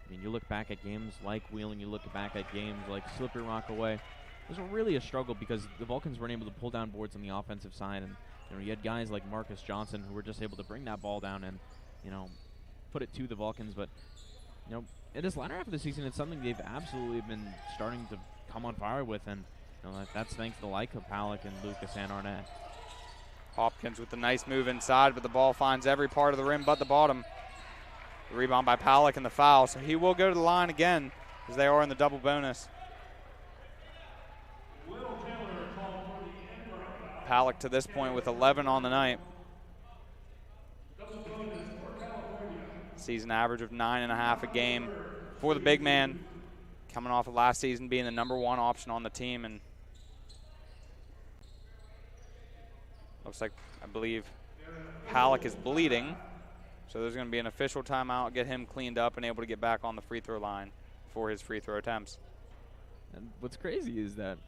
I mean, you look back at games like Wheeling, you look back at games like Slippery Rockaway. It was really a struggle because the Vulcans weren't able to pull down boards on the offensive side, and You had guys like Marcus Johnson who were just able to bring that ball down and, put it to the Vulcans. But, in this latter half of the season, it's something they've absolutely been starting to come on fire with, and that's thanks to the like of Palak and Lucas and Arnett. Hopkins with the nice move inside, but the ball finds every part of the rim but the bottom. The rebound by Palak and the foul, so he will go to the line again as they are in the double bonus. Palak to this point with 11 on the night. Season average of 9.5 a game for the big man, coming off of last season being the #1 option on the team. And looks like, I believe, Palak is bleeding. So there's going to be an official timeout, get him cleaned up and able to get back on the free throw line for his free throw attempts. And what's crazy is that,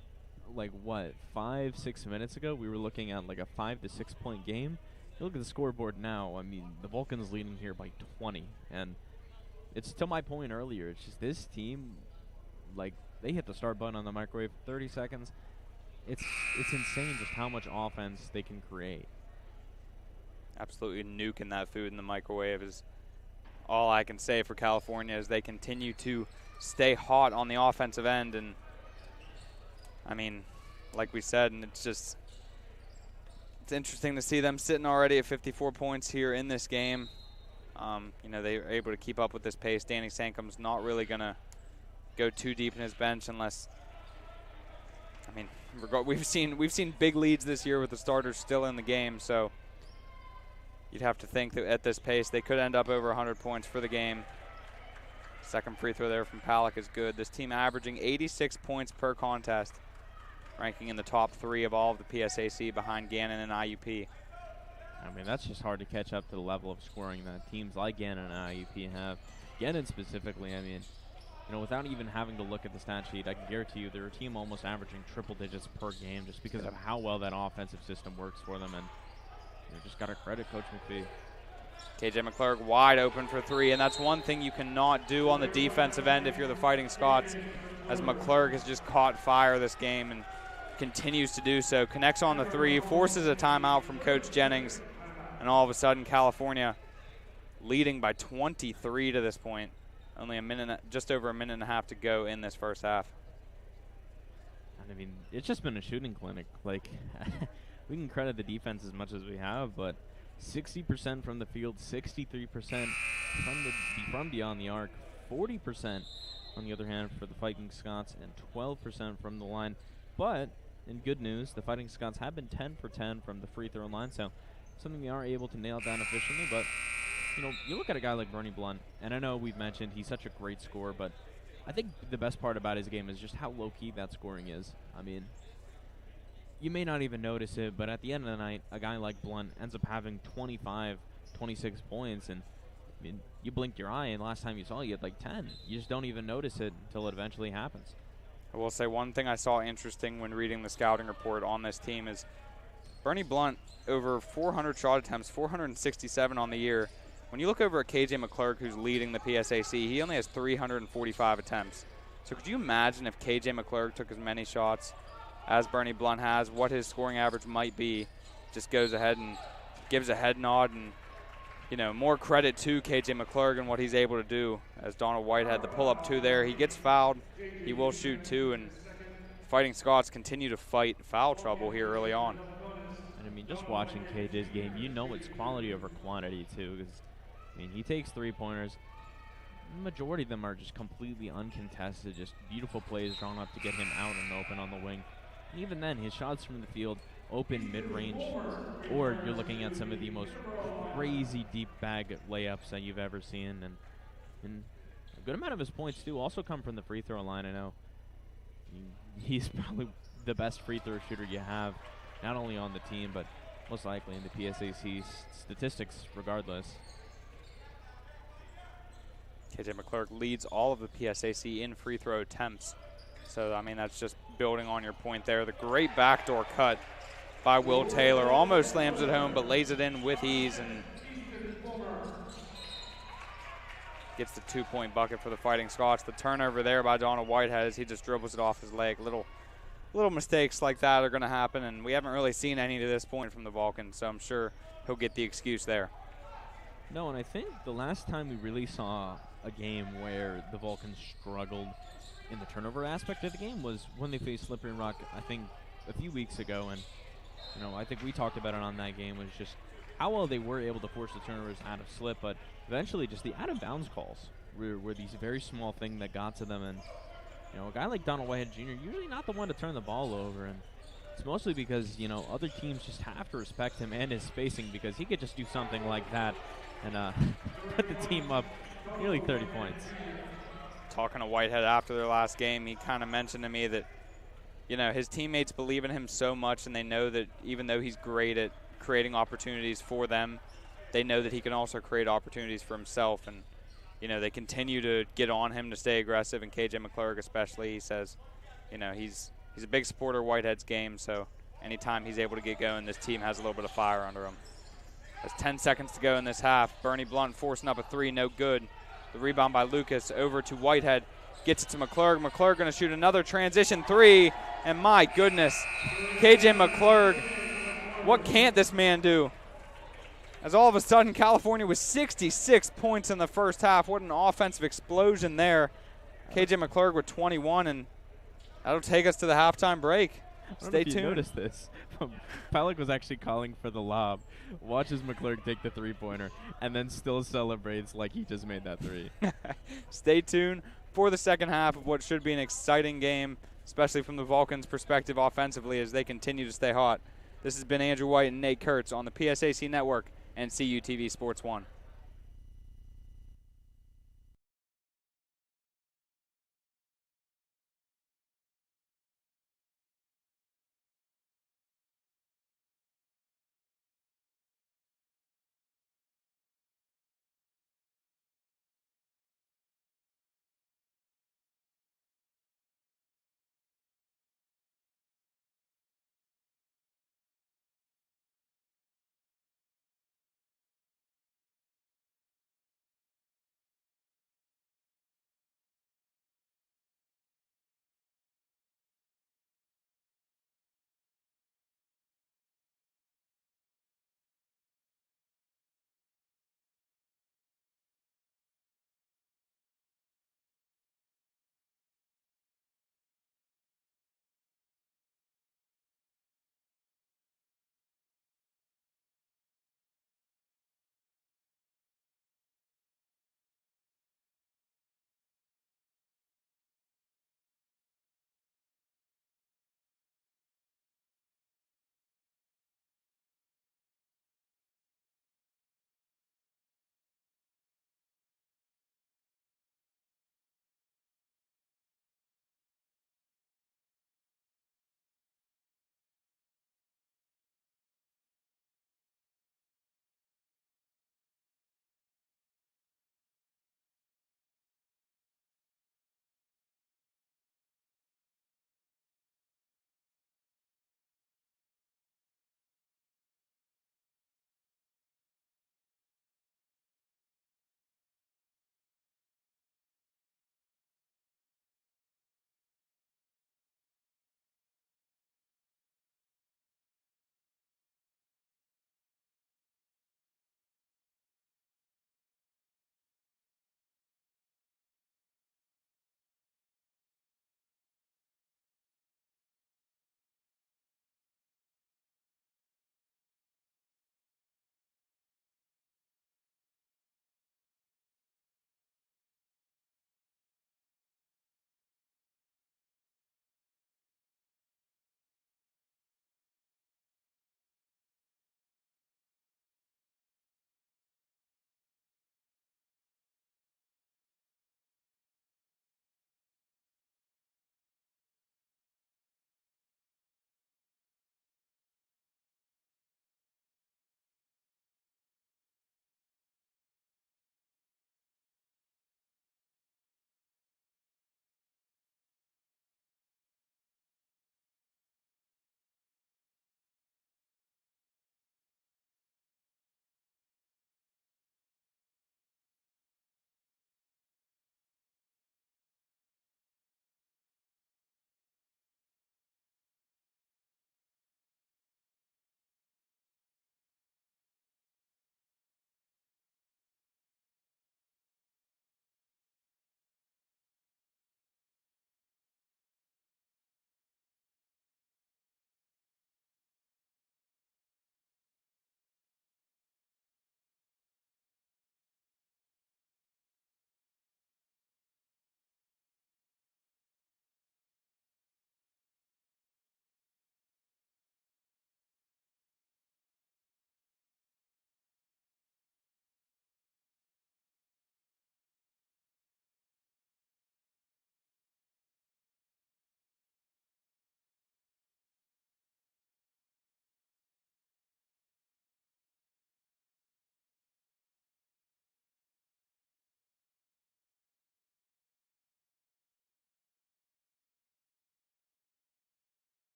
5-6 minutes ago, we were looking at a 5 to 6 point game. You look at the scoreboard now, I mean, the Vulcans leading here by 20. And it's to my point earlier, it's just this team, they hit the start button on the microwave 30 seconds. It's insane just how much offense they can create. Absolutely nuking that food in the microwave is all I can say for California as they continue to stay hot on the offensive end. And I mean, like we said, and it's interesting to see them sitting already at 54 points here in this game. They are able to keep up with this pace. Danny Sankum's not really going to go too deep in his bench unless, I mean, we've seen big leads this year with the starters still in the game, so you'd have to think that at this pace they could end up over 100 points for the game. Second free throw there from Palak is good. This team averaging 86 points per contest, ranking in the top 3 of all of the PSAC behind Gannon and IUP. I mean, that's just hard to catch up to the level of scoring that teams like Gannon and IUP have. Gannon specifically, I mean, without even having to look at the stat sheet, I can guarantee you they're a team almost averaging triple digits per game just because of how well that offensive system works for them. And just got to credit Coach McPhee. KJ McClurg wide open for 3, and that's one thing you cannot do on the defensive end if you're the Fighting Scots, as McClurg has just caught fire this game and continues to do so. Connects on the 3, forces a timeout from Coach Jennings, and all of a sudden California leading by 23 to this point. Only just over a minute and a half to go in this first half. And I mean, it's just been a shooting clinic. We can credit the defense as much as we have, but 60% from the field, 63% from beyond the arc, 40% on the other hand for the Fighting Scots, and 12% from the line. But in good news, the Fighting Scots have been 10 for 10 from the free throw line, so something they are able to nail down efficiently. But you look at a guy like Bernie Blunt, and I know we've mentioned he's such a great scorer, but I think the best part about his game is just how low-key that scoring is. I mean, you may not even notice it, but at the end of the night, a guy like Blunt ends up having 25, 26 points, and I mean, you blinked your eye, and last time you saw it, you had 10. You just don't even notice it until it eventually happens. I will say one thing I saw interesting when reading the scouting report on this team is Bernie Blunt, over 400 shot attempts, 467 on the year. When you look over at KJ McClurg, who's leading the PSAC, he only has 345 attempts. So could you imagine if KJ McClurg took as many shots as Bernie Blunt has, what his scoring average might be? Just goes ahead and gives a head nod, and more credit to KJ McClurg and what he's able to do, as Donald White had the pull-up 2 there. He gets fouled. He will shoot 2, and Fighting Scots continue to fight foul trouble here early on. And I mean, just watching KJ's game, it's quality over quantity too, because I mean, he takes 3-pointers. The majority of them are just completely uncontested, just beautiful plays drawn up to get him out and open on the wing. And even then, his shots from the field, open mid-range, or you're looking at some of the most crazy deep bag layups that you've ever seen. And a good amount of his points, too, also come from the free throw line. I know he's probably the best free throw shooter you have, not only on the team, but most likely in the PSAC statistics regardless. KJ McClurg leads all of the PSAC in free throw attempts. So, I mean, that's just building on your point there. The great backdoor cut by Will Taylor. Almost slams it home, but lays it in with ease and gets the 2-point bucket for the Fighting Scots. The turnover there by Donald Whitehead as he just dribbles it off his leg. Little little mistakes like that are going to happen, and we haven't really seen any to this point from the Vulcans, so I'm sure he'll get the excuse there. No, and I think the last time we really saw a game where the Vulcans struggled in the turnover aspect of the game was when they faced Slippery Rock, I think, a few weeks ago. And, I think we talked about it on that game was just how well they were able to force the turnovers out of Slip, but eventually just the out-of-bounds calls were these very small thing that got to them. And, a guy like Donald Whitehead Jr., usually not the one to turn the ball over. And it's mostly because, other teams just have to respect him and his spacing because he could just do something like that and put the team up nearly 30 points. Talking to Whitehead after their last game, he kind of mentioned to me that, his teammates believe in him so much, and they know that even though he's great at creating opportunities for them, they know that he can also create opportunities for himself. And, they continue to get on him to stay aggressive, and KJ McClurg especially, he says, he's a big supporter of Whitehead's game, so anytime he's able to get going, this team has a little bit of fire under him. There's 10 seconds to go in this half. Bernie Blunt forcing up a three, no good. The rebound by Lucas over to Whitehead. Gets it to McClurg. McClurg going to shoot another transition three. And my goodness, KJ McClurg, what can't this man do? As all of a sudden, California was 66 points in the first half. What an offensive explosion there. KJ McClurg with 21, and that'll take us to the halftime break. Stay tuned. You noticed this. Palik was actually calling for the lob, watches McClurg take the three-pointer, and then still celebrates like he just made that three. Stay tuned for the second half of what should be an exciting game, especially from the Vulcans' perspective offensively as they continue to stay hot. This has been Andrew White and Nate Kurtz on the PSAC Network and CUTV Sports 1.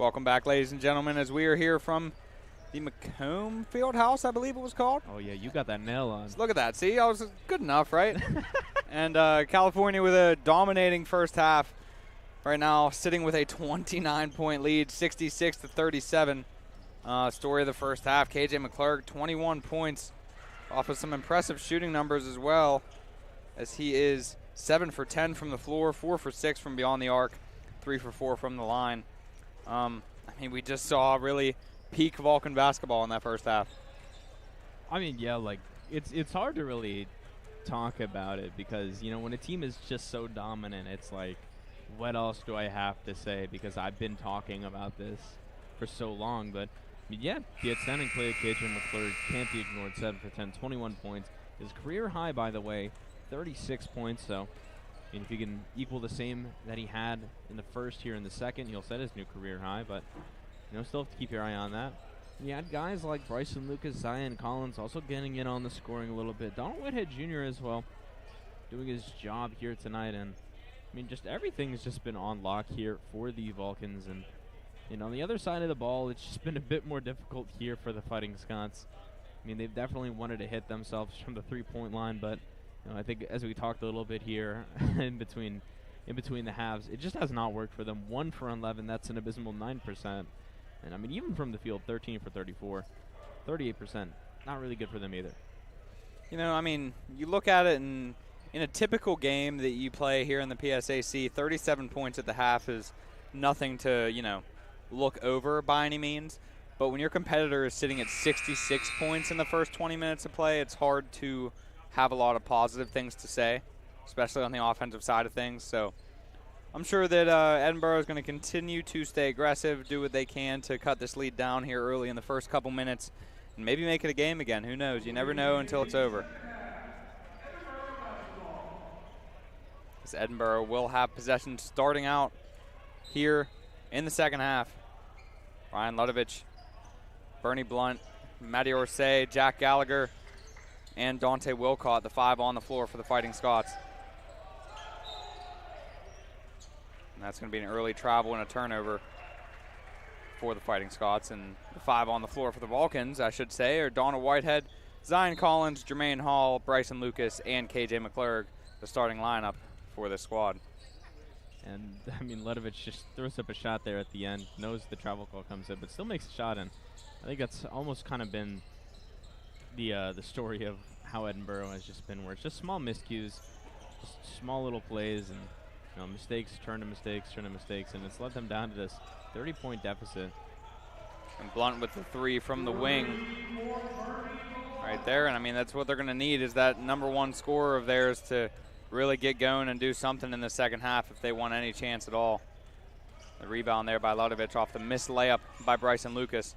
Welcome back, ladies and gentlemen, as we are here from the Macomb Fieldhouse, I believe it was called. Oh, yeah, you got that nail on. Look at that. See, I was good enough, right? And California with a dominating first half. Right now, sitting with a 29-point lead, 66-37. Story of the first half, KJ McClurg, 21 points off of some impressive shooting numbers as well, as he is 7 for 10 from the floor, 4 for 6 from beyond the arc, 3 for 4 from the line. I mean, we just saw really peak Vulcan basketball in that first half. I mean, yeah, like, it's hard to really talk about it because, you know, when a team is just so dominant, it's like, what else do I have to say? Because I've been talking about this for so long. But, I mean, yeah, the outstanding play of KJ McClurg can't be ignored. 7 for 10, 21 points. His career high, by the way, 36 points. So, I mean, if you can equal the same that he had in the first here in the second, he'll set his new career high. But, you know, still have to keep your eye on that. You had guys like Bryson Lucas, Zion Collins also getting in on the scoring a little bit. Donald Whitehead Jr. as well, doing his job here tonight. And, I mean, just everything's just been on lock here for the Vulcans. And, you know, on the other side of the ball, it's just been a bit more difficult here for the Fighting Scots. I mean, they've definitely wanted to hit themselves from the three-point line, but, you know, I think as we talked a little bit here in between the halves, it just has not worked for them. 1 for 11, that's an abysmal 9%. And, I mean, even from the field, 13 for 34, 38%. Not really good for them either. You know, I mean, you look at it and in a typical game that you play here in the PSAC, 37 points at the half is nothing to, you know, look over by any means. But when your competitor is sitting at 66 points in the first 20 minutes of play, it's hard to have a lot of positive things to say, especially on the offensive side of things. So I'm sure that Edinboro is going to continue to stay aggressive, do what they can to cut this lead down here early in the first couple minutes, and maybe make it a game again. Who knows? You never know until it's over. As Edinboro will have possession starting out here in the second half. Ryan Ludovich, Bernie Blunt, Matty Orsay, Jack Gallagher, and Dante Wilcott, the 5 on the floor for the Fighting Scots. And that's going to be an early travel and a turnover for the Fighting Scots. And the 5 on the floor for the Vulcans, I should say, are Donald Whitehead, Zion Collins, Jermaine Hall, Bryson Lucas, and KJ McClurg, the starting lineup for this squad. And, I mean, Ludovich just throws up a shot there at the end, knows the travel call comes in, but still makes a shot. And I think that's almost kind of been the story of how Edinboro has just been, where it's just small miscues, just small little plays, and, you know, mistakes turn to mistakes, and it's led them down to this 30-point deficit. And Blunt with the 3 from the wing right there. And, I mean, that's what they're going to need, is that number 1 scorer of theirs to really get going and do something in the second half if they want any chance at all. The rebound there by Ludovich off the missed layup by Bryson Lucas.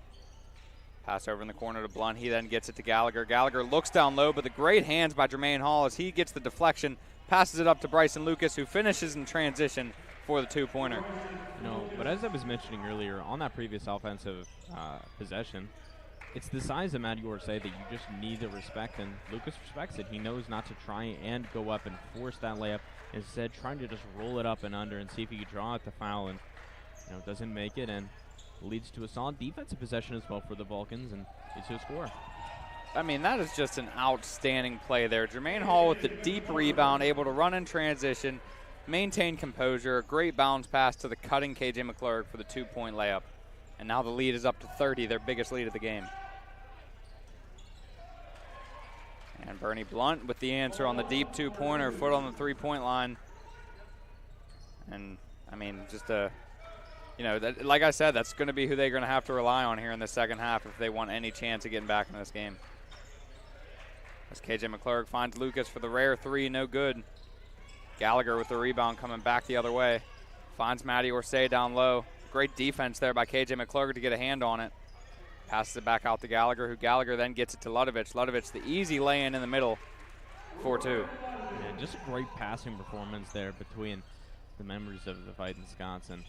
Pass over in the corner to Blunt. He then gets it to Gallagher. Gallagher looks down low, but the great hands by Jermaine Hall as he gets the deflection, passes it up to Bryson Lucas, who finishes in transition for the 2-pointer. You know, but as I was mentioning earlier, on that previous offensive possession, it's the size of Matty Orsay that you just need to respect, and Lucas respects it. He knows not to try and go up and force that layup. Instead, trying to just roll it up and under and see if he can draw out the foul, and, you know, doesn't make it, and leads to a solid defensive possession as well for the Vulcans, and leads to a score. I mean, that is just an outstanding play there. Jermaine Hall with the deep rebound, able to run in transition, maintain composure, a great bounce pass to the cutting KJ McClurg for the 2-point layup. And now the lead is up to 30, their biggest lead of the game. And Bernie Blunt with the answer on the deep 2-pointer, foot on the 3-point line. And, I mean, just a, you know, that, like I said, that's going to be who they're going to have to rely on here in the second half if they want any chance of getting back in this game. As KJ McClurg finds Lucas for the rare 3, no good. Gallagher with the rebound coming back the other way. Finds Matty Orsay down low. Great defense there by KJ McClurg to get a hand on it. Passes it back out to Gallagher, who Gallagher then gets it to Ludovich. Ludovich, the easy lay-in the middle, 4-2. Yeah, just a great passing performance there between the members of the Fighting Scots. And,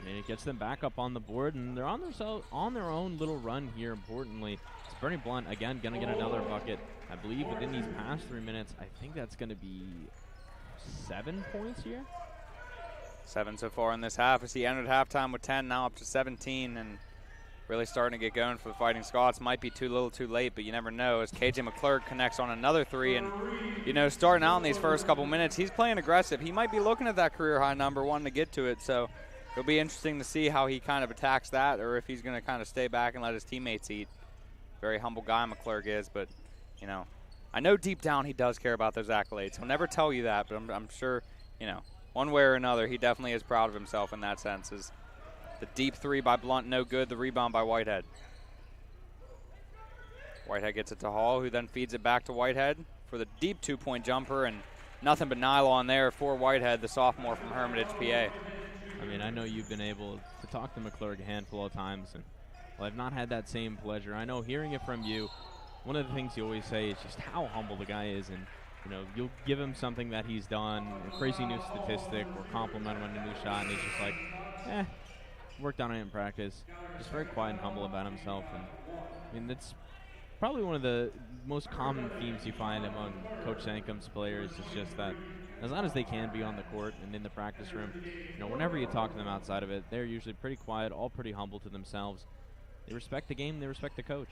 I mean, it gets them back up on the board, and they're on their own little run here, importantly. It's Bernie Blunt, again, going to get another bucket. I believe within these past 3 minutes, I think that's going to be 7 points here. 7 so far in this half as he entered halftime with 10, now up to 17, and really starting to get going for the Fighting Scots. Might be too little too late, but you never know as KJ McClurg connects on another 3. And, you know, starting out in these first couple minutes, he's playing aggressive. He might be looking at that career high number, wanting to get to it. So it'll be interesting to see how he kind of attacks that, or if he's going to kind of stay back and let his teammates eat. Very humble guy McClurg is, but, you know, I know deep down he does care about those accolades. He'll never tell you that, but I'm sure, you know, one way or another, he definitely is proud of himself in that sense. Is the deep 3 by Blunt, no good. The rebound by Whitehead. Whitehead gets it to Hall, who then feeds it back to Whitehead for the deep 2-point jumper, and nothing but nylon there for Whitehead, the sophomore from Hermitage, PA. I mean, I know you've been able to talk to McClurg a handful of times, and well, I've not had that same pleasure. I know hearing it from you, one of the things you always say is just how humble the guy is, and you know, you'll give him something that he's done, a crazy new statistic, or compliment him on a new shot, and he's just like, worked on it in practice. Just very quiet and humble about himself. And I mean, that's probably one of the most common themes you find among Coach Sankum's players is just that as loud as they can be on the court and in the practice room, you know, whenever you talk to them outside of it, they're usually pretty quiet, all pretty humble to themselves. They respect the game, they respect the coach.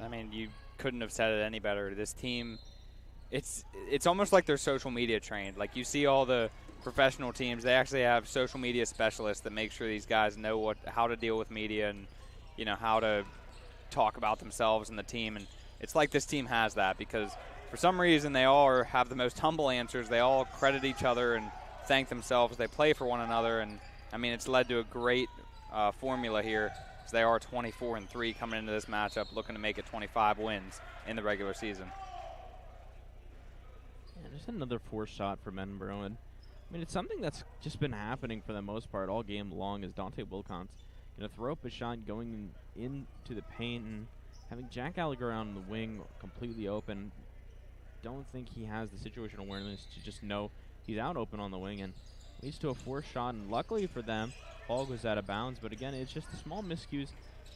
I mean, you couldn't have said it any better. This team, it's almost like they're social media trained. Like you see all the professional teams, they actually have social media specialists that make sure these guys know how to deal with media and, you know, how to talk about themselves and the team. And it's like this team has that because for some reason they all have the most humble answers. They all credit each other and thank themselves. They play for one another. And, I mean, it's led to a great formula here as they are 24-3 coming into this matchup, looking to make it 25 wins in the regular season. Yeah, there's another forced shot from Edinboro. And I mean, it's something that's just been happening for the most part all game long as Dante Wilcox going to throw up a shot going into the paint and having Jack Gallagher on the wing completely open. Don't think he has the situational awareness to just know he's out open on the wing, and leads to a forced shot. And luckily for them, ball goes out of bounds. But again, it's just the small miscues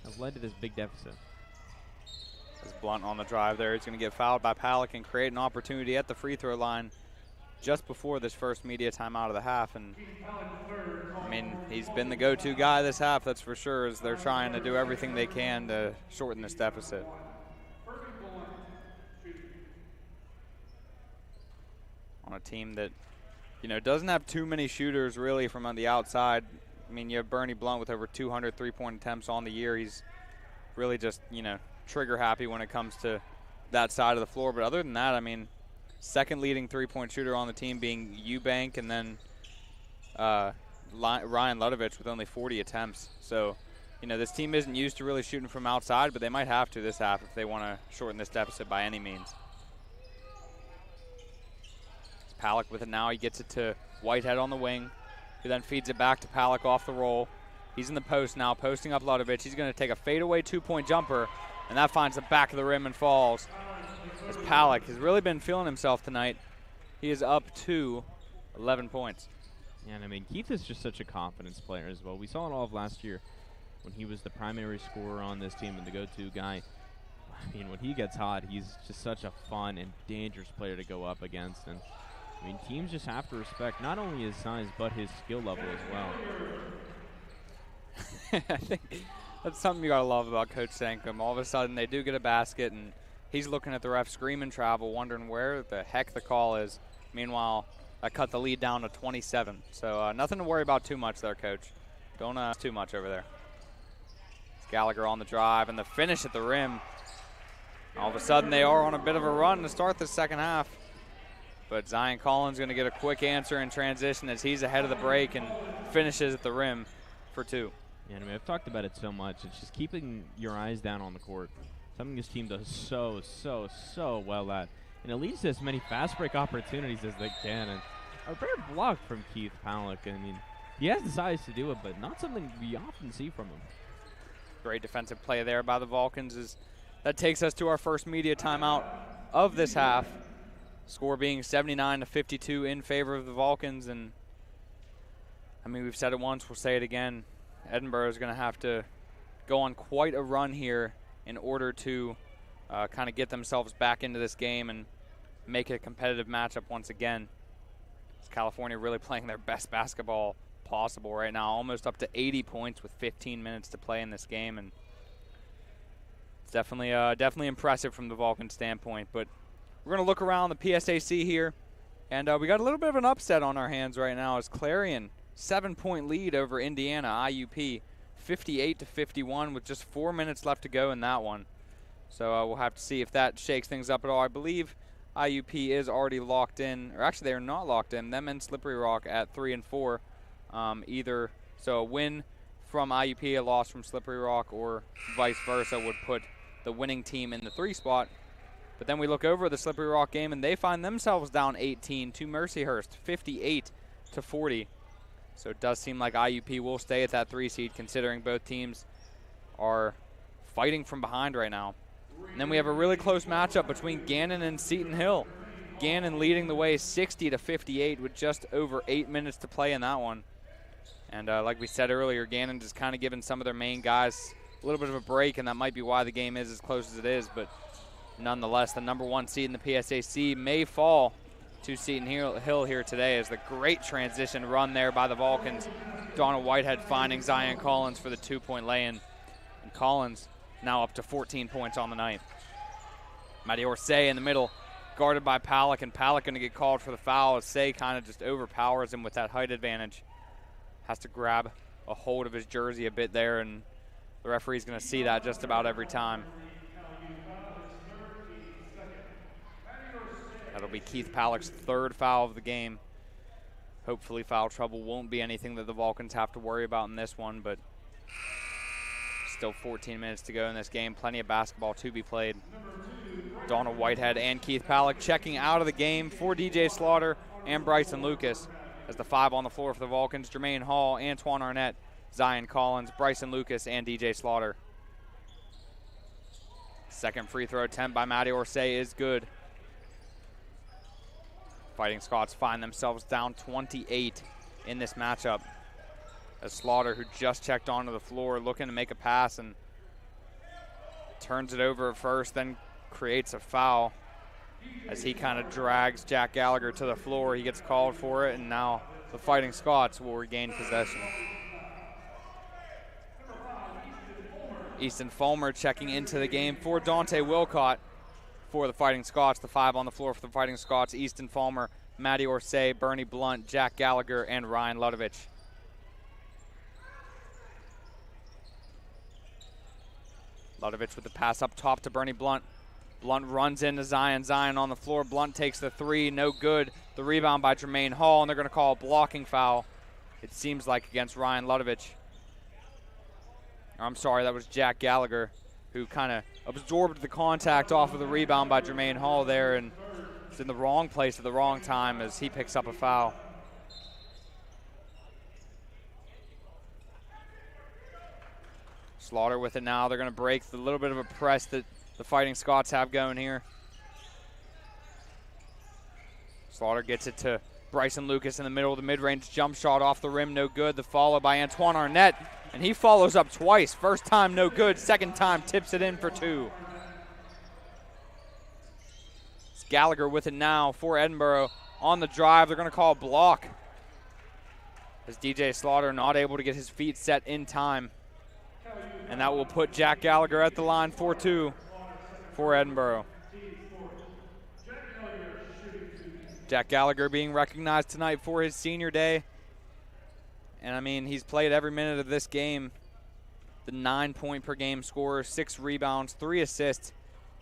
have led to this big deficit. As Blunt on the drive there, he's going to get fouled by Palick and create an opportunity at the free throw line just before this first media timeout of the half. And I mean, he's been the go-to guy this half, that's for sure, as they're trying to do everything they can to shorten this deficit. On a team that, you know, doesn't have too many shooters really from on the outside. I mean, you have Bernie Blunt with over 200 3-point attempts on the year. He's really just, you know, trigger happy when it comes to that side of the floor. But other than that, I mean, second leading 3-point shooter on the team being Eubank, and then Ryan Ludovich with only 40 attempts. So, you know, this team isn't used to really shooting from outside, but they might have to this half if they want to shorten this deficit by any means. Palick with it now. He gets it to Whitehead on the wing, who then feeds it back to Palick off the roll. He's in the post now, posting up Ludovich. He's going to take a fadeaway 2-point jumper, and that finds the back of the rim and falls. As Palick has really been feeling himself tonight. He is up to 11 points. Yeah, and I mean, Keith is just such a confidence player as well. We saw it all of last year when he was the primary scorer on this team and the go-to guy. I mean, when he gets hot, he's just such a fun and dangerous player to go up against. And I mean, teams just have to respect not only his size, but his skill level as well. I think that's something you got to love about Coach Sankum. All of a sudden, they do get a basket, and he's looking at the ref screaming travel, wondering where the heck the call is. Meanwhile, I cut the lead down to 27. So nothing to worry about too much there, Coach. Don't too much over there. It's Gallagher on the drive, and the finish at the rim. All of a sudden, they are on a bit of a run to start the second half. But Zion Collins going to get a quick answer in transition as he's ahead of the break and finishes at the rim for 2. Yeah, I mean, I've talked about it so much. It's just keeping your eyes down on the court. Something this team does so well at. And it leads to as many fast break opportunities as they can. And a rare block from Keith Palick. I mean, he has the size to do it, but not something we often see from him. Great defensive play there by the Vulcans. That takes us to our first media timeout of this half. Score being 79-52 in favor of the Vulcans. And, I mean, we've said it once, we'll say it again. Edinboro is going to have to go on quite a run here in order to kind of get themselves back into this game and make it a competitive matchup once again. California really playing their best basketball possible right now, almost up to 80 points with 15 minutes to play in this game, and it's definitely impressive from the Vulcan standpoint. But we're going to look around the PSAC here, and we got a little bit of an upset on our hands right now as Clarion, 7-point lead over Indiana IUP, 58-51 with just 4 minutes left to go in that one. So we'll have to see if that shakes things up at all. I believe IUP is already locked in, or actually they are not locked in. Them and Slippery Rock at 3 and 4, either. So a win from IUP, a loss from Slippery Rock, or vice versa would put the winning team in the 3 spot. But then we look over the Slippery Rock game, and they find themselves down 18 to Mercyhurst, 58-40. So it does seem like IUP will stay at that 3 seed, considering both teams are fighting from behind right now. And then we have a really close matchup between Gannon and Seton Hill. Gannon leading the way 60-58 with just over 8 minutes to play in that one. And like we said earlier, Gannon just kind of giving some of their main guys a little bit of a break, and that might be why the game is as close as it is. But nonetheless, the number 1 seed in the PSAC may fall to Seton Hill here today, as the great transition run there by the Vulcans. Donna Whitehead finding Zion Collins for the 2-point lay-in. And Collins now up to 14 points on the night. Matty Orsay in the middle, guarded by Palick, and Palick going to get called for the foul as Say kind of just overpowers him with that height advantage. Has to grab a hold of his jersey a bit there, and the referee's going to see that just about every time. That'll be Keith Palick's 3rd foul of the game. Hopefully foul trouble won't be anything that the Vulcans have to worry about in this one, but still 14 minutes to go in this game. Plenty of basketball to be played. Donna Whitehead and Keith Palick checking out of the game for DJ Slaughter and Bryson Lucas. As the 5 on the floor for the Vulcans, Jermaine Hall, Antoine Arnett, Zion Collins, Bryson Lucas, and DJ Slaughter. Second free throw attempt by Matty Orsay is good. Fighting Scots find themselves down 28 in this matchup, as Slaughter, who just checked onto the floor, looking to make a pass and turns it over at first, then creates a foul as he kind of drags Jack Gallagher to the floor. He gets called for it, and now the Fighting Scots will regain possession. Easton Fulmer checking into the game for Dante Wilcott for the Fighting Scots. The 5 on the floor for the Fighting Scots: Easton Fulmer, Matty Orsay, Bernie Blunt, Jack Gallagher, and Ryan Ludovich. Ludovich with the pass up top to Bernie Blunt. Blunt runs into Zion. Zion on the floor. Blunt takes the 3. No good. The rebound by Jermaine Hall, and they're going to call a blocking foul, it seems like, against Ryan Ludovich. I'm sorry, that was Jack Gallagher, who kind of absorbed the contact off of the rebound by Jermaine Hall there, and is in the wrong place at the wrong time as he picks up a foul. Slaughter with it now. They're going to break the little bit of a press that the Fighting Scots have going here. Slaughter gets it to Bryson Lucas in the middle of the mid-range jump shot off the rim, no good. The follow by Antoine Arnett, and he follows up twice. First time, no good. Second time, tips it in for 2. It's Gallagher with it now for Edinboro. On the drive, they're going to call a block, as DJ Slaughter not able to get his feet set in time. And that will put Jack Gallagher at the line for 2 for Edinboro. Jack Gallagher being recognized tonight for his senior day. And, I mean, he's played every minute of this game. The 9-point-per-game scorer, 6 rebounds, 3 assists.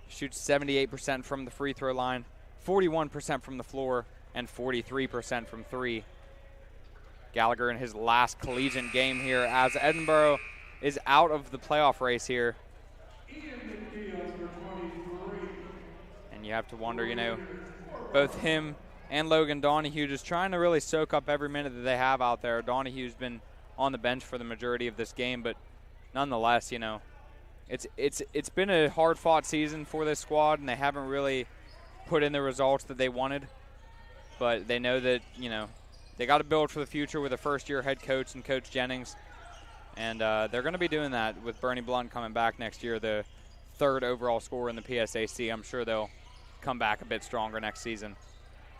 Shoots 78% from the free throw line, 41% from the floor, and 43% from 3. Gallagher in his last collegiate game here, as Edinboro is out of the playoff race here. And you have to wonder, you know, both him and Logan Donahue just trying to really soak up every minute that they have out there. Donahue's been on the bench for the majority of this game, but nonetheless, you know, it's been a hard-fought season for this squad, and they haven't really put in the results that they wanted. But they know that, you know, they got to build for the future with a first-year head coach and Coach Jennings. And they're going to be doing that with Bernie Blunt coming back next year, the 3rd overall scorer in the PSAC. I'm sure they'll come back a bit stronger next season.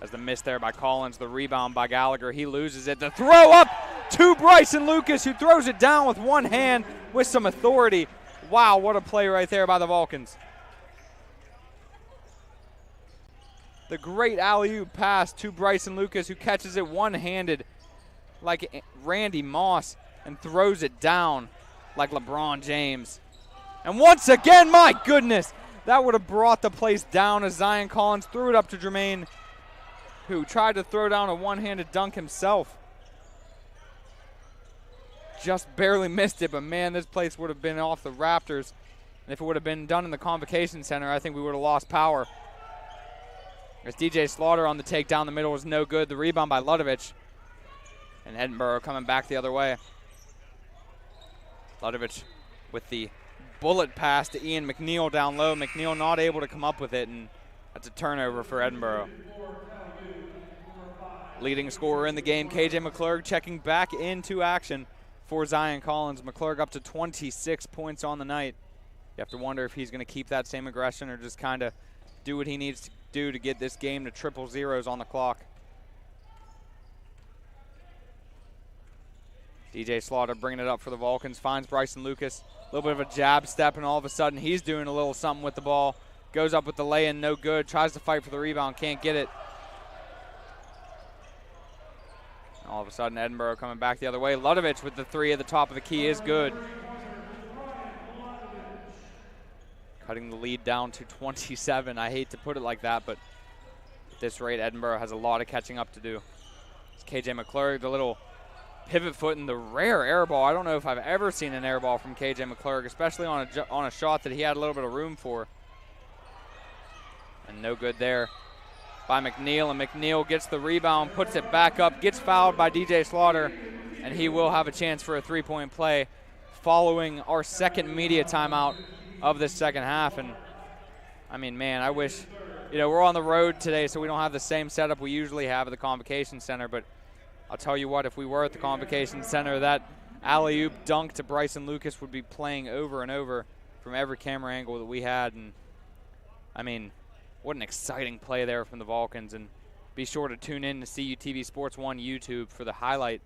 As the miss there by Collins, the rebound by Gallagher, he loses it. The throw up to Bryson Lucas, who throws it down with one hand with some authority. Wow, what a play right there by the Vulcans. The great alley-oop pass to Bryson Lucas, who catches it one-handed like Randy Moss and throws it down like LeBron James. And once again, my goodness, that would have brought the place down as Zion Collins threw it up to Jermaine, who tried to throw down a one-handed dunk himself. Just barely missed it, but man, this place would have been off the Raptors. And if it would have been done in the Convocation Center, I think we would have lost power. As DJ Slaughter on the take down the middle was no good. The rebound by Ludovic. And Edinboro coming back the other way. Ludovic with the bullet pass to Ian McNeil down low. McNeil not able to come up with it, and that's a turnover for Edinboro. Leading scorer in the game, KJ McClurg, checking back into action for Zion Collins. McClurg up to 26 points on the night. You have to wonder if he's going to keep that same aggression or just kind of do what he needs to do to get this game to triple zeros on the clock. DJ Slaughter bringing it up for the Vulcans, finds Bryson Lucas. A little bit of a jab step, and all of a sudden he's doing a little something with the ball. Goes up with the lay-in, no good. Tries to fight for the rebound, can't get it. All of a sudden, Edinboro coming back the other way. Ludovic with the three at the top of the key is good. Cutting the lead down to 27. I hate to put it like that, but at this rate, Edinboro has a lot of catching up to do. It's KJ McClurg, the little pivot foot and the rare air ball. I don't know if I've ever seen an air ball from KJ McClurg, especially on a shot that he had a little bit of room for. And no good there by McNeil, and McNeil gets the rebound, puts it back up, gets fouled by DJ Slaughter, and he will have a chance for a three-point play following our second media timeout of this second half. And I mean, man, I wish, we're on the road today, so we don't have the same setup we usually have at the Convocation Center, but I'll tell you what, if we were at the Convocation Center, that alley-oop dunk to Bryson Lucas would be playing over and over from every camera angle that we had. And I mean, what an exciting play there from the Vulcans. And be sure to tune in to CUTV Sports 1 YouTube for the highlight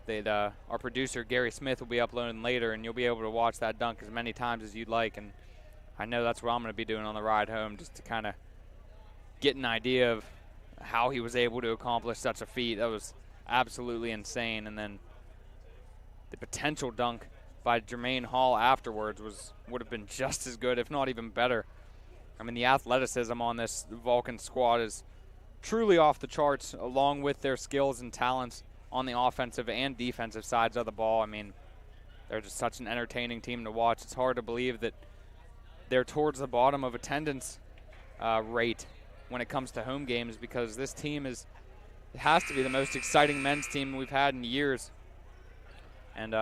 that our producer Gary Smith will be uploading later, and you'll be able to watch that dunk as many times as you'd like. And I know that's what I'm going to be doing on the ride home, just to kind of get an idea of how he was able to accomplish such a feat. That was absolutely insane. And then the potential dunk by Jermaine Hall afterwards would have been just as good, if not even better. I mean, the athleticism on this Vulcan squad is truly off the charts, along with their skills and talents on the offensive and defensive sides of the ball. I mean, they're just such an entertaining team to watch. It's hard to believe that they're towards the bottom of attendance rate when it comes to home games, because this team it has to be the most exciting men's team we've had in years. And,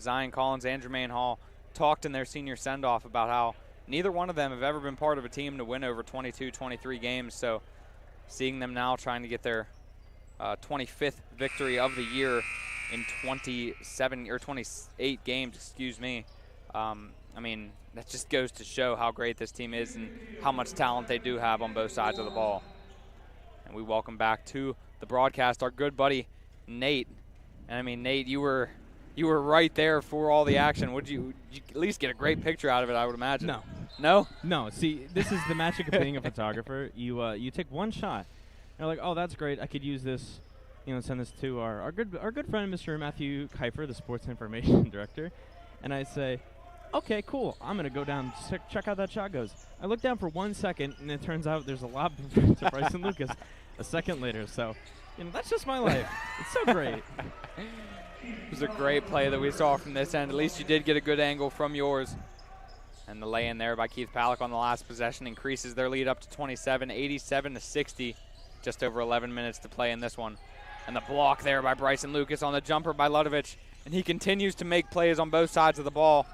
Zion Collins and Jermaine Hall talked in their senior send-off about how neither one of them have ever been part of a team to win over 22, 23 games. So seeing them now trying to get their 25th victory of the year in 28 games, I mean, that just goes to show how great this team is and how much talent they do have on both sides of the ball. And we welcome back to the broadcast our good buddy Nate. And I mean, Nate, you were right there for all the action. Would you at least get a great picture out of it, I would imagine? No. No? No. See, this is the magic of being a photographer. You take one shot. You're like, oh, that's great. I could use this, send this to our good friend, Mr. Matthew Kiefer, the sports information director. And I say, okay, cool. I'm going to go down and check how that shot goes. I look down for 1 second, and it turns out there's a lob to Bryson Lucas a second later. So, that's just my life. It's so great. It was a great play that we saw from this end. At least you did get a good angle from yours. And the lay-in there by Keith Palak on the last possession increases their lead up to 27, 87-60. Just over 11 minutes to play in this one. And the block there by Bryson Lucas on the jumper by Ludovic. And he continues to make plays on both sides of the ball.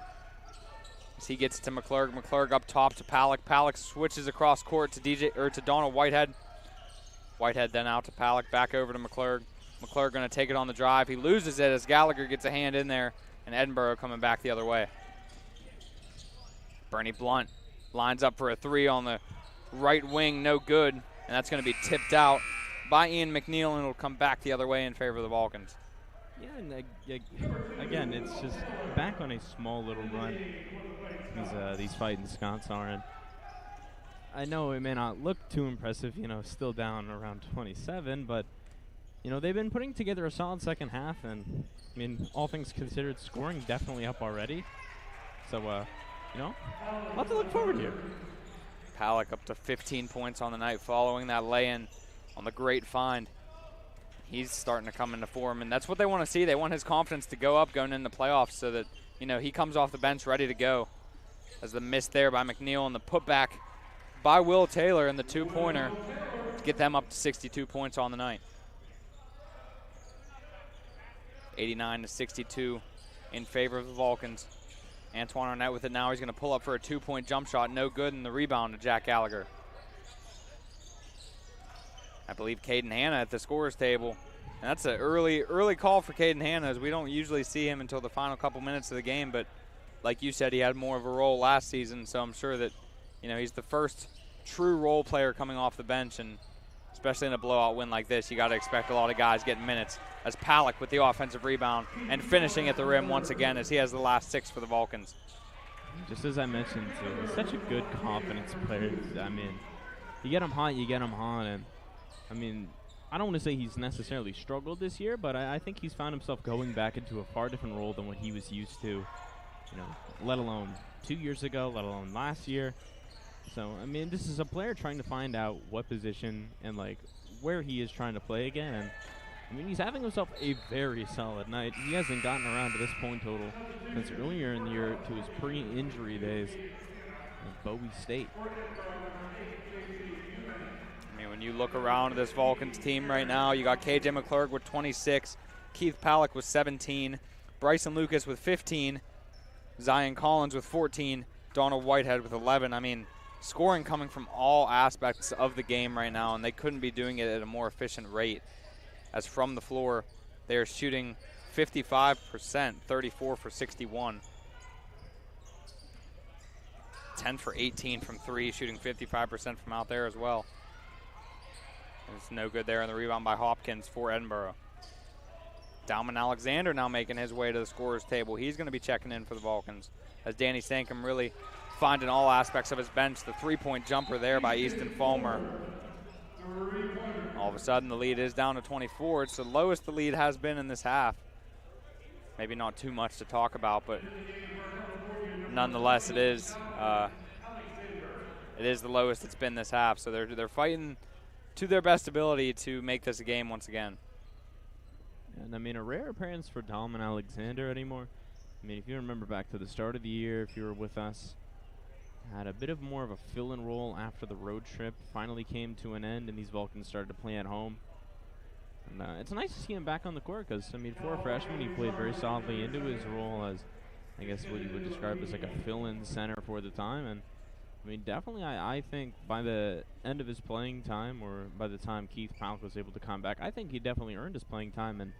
As he gets to McClurg. McClurg up top to Palak. Palak switches across court to Donald Whitehead. Whitehead then out to Palak, back over to McClurg. McClurg going to take it on the drive. He loses it as Gallagher gets a hand in there, and Edinboro coming back the other way. Bernie Blunt lines up for a three on the right wing, no good, and that's going to be tipped out by Ian McNeil, and it'll come back the other way in favor of the Vulcans. Yeah, and again, it's just back on a small little run. These fighting Scots are, and I know it may not look too impressive, still down around 27, but they've been putting together a solid second half, and I mean, all things considered, scoring definitely up already. So, lots to look forward here. Palick up to 15 points on the night following that lay-in on the great find. He's starting to come into form, and that's what they want to see. They want his confidence to go up going into the playoffs so that, he comes off the bench ready to go. As the miss there by McNeil and the putback by Will Taylor and the two-pointer to get them up to 62 points on the night. 89-62 in favor of the Vulcans. Antoine Arnett with it now. He's going to pull up for a two-point jump shot. No good, and the rebound to Jack Gallagher. I believe Caden Hanna at the scorer's table. And that's an early call for Caden Hanna, as we don't usually see him until the final couple minutes of the game. But like you said, he had more of a role last season, so I'm sure that, he's the first true role player coming off the bench. And especially in a blowout win like this, you got to expect a lot of guys getting minutes. As Palick with the offensive rebound and finishing at the rim once again, as he has the last 6 for the Vulcans. Just as I mentioned, too, he's such a good confidence player. I mean, you get him hot, you get him hot. And, I mean, I don't want to say he's necessarily struggled this year, but I think he's found himself going back into a far different role than what he was used to, let alone 2 years ago, let alone last year. So, I mean, this is a player trying to find out what position and, where he is trying to play again. And, I mean, he's having himself a very solid night. He hasn't gotten around to this point total since earlier in the year to his pre-injury days at Bowie State. I mean, when you look around this Vulcans team right now, you got KJ McClurg with 26, Keith Palick with 17, Bryson Lucas with 15, Zion Collins with 14, Donald Whitehead with 11. I mean, scoring coming from all aspects of the game right now, and they couldn't be doing it at a more efficient rate. As from the floor, they are shooting 55%, 34 for 61. 10 for 18 from 3, shooting 55% from out there as well. And it's no good there in the rebound by Hopkins for Edinboro. Dalman Alexander now making his way to the scorer's table. He's going to be checking in for the Vulcans, as Danny Sankum really finding all aspects of his bench. The three-point jumper there by Easton Fulmer. All of a sudden, the lead is down to 24. It's the lowest the lead has been in this half. Maybe not too much to talk about, but nonetheless, it is the lowest it's been this half. So they're fighting to their best ability to make this a game once again. And I mean, a rare appearance for Dalman Alexander anymore. I mean, if you remember back to the start of the year, if you were with us, had a bit of more of a fill-in role after the road trip finally came to an end and these Vulcans started to play at home. And it's nice to see him back on the court because, I mean, for a freshman, he played very solidly into his role as, I guess, what you would describe as like a fill-in center for the time. And, I mean, definitely I think by the end of his playing time, or by the time Keith Palick was able to come back, I think he definitely earned his playing time. And,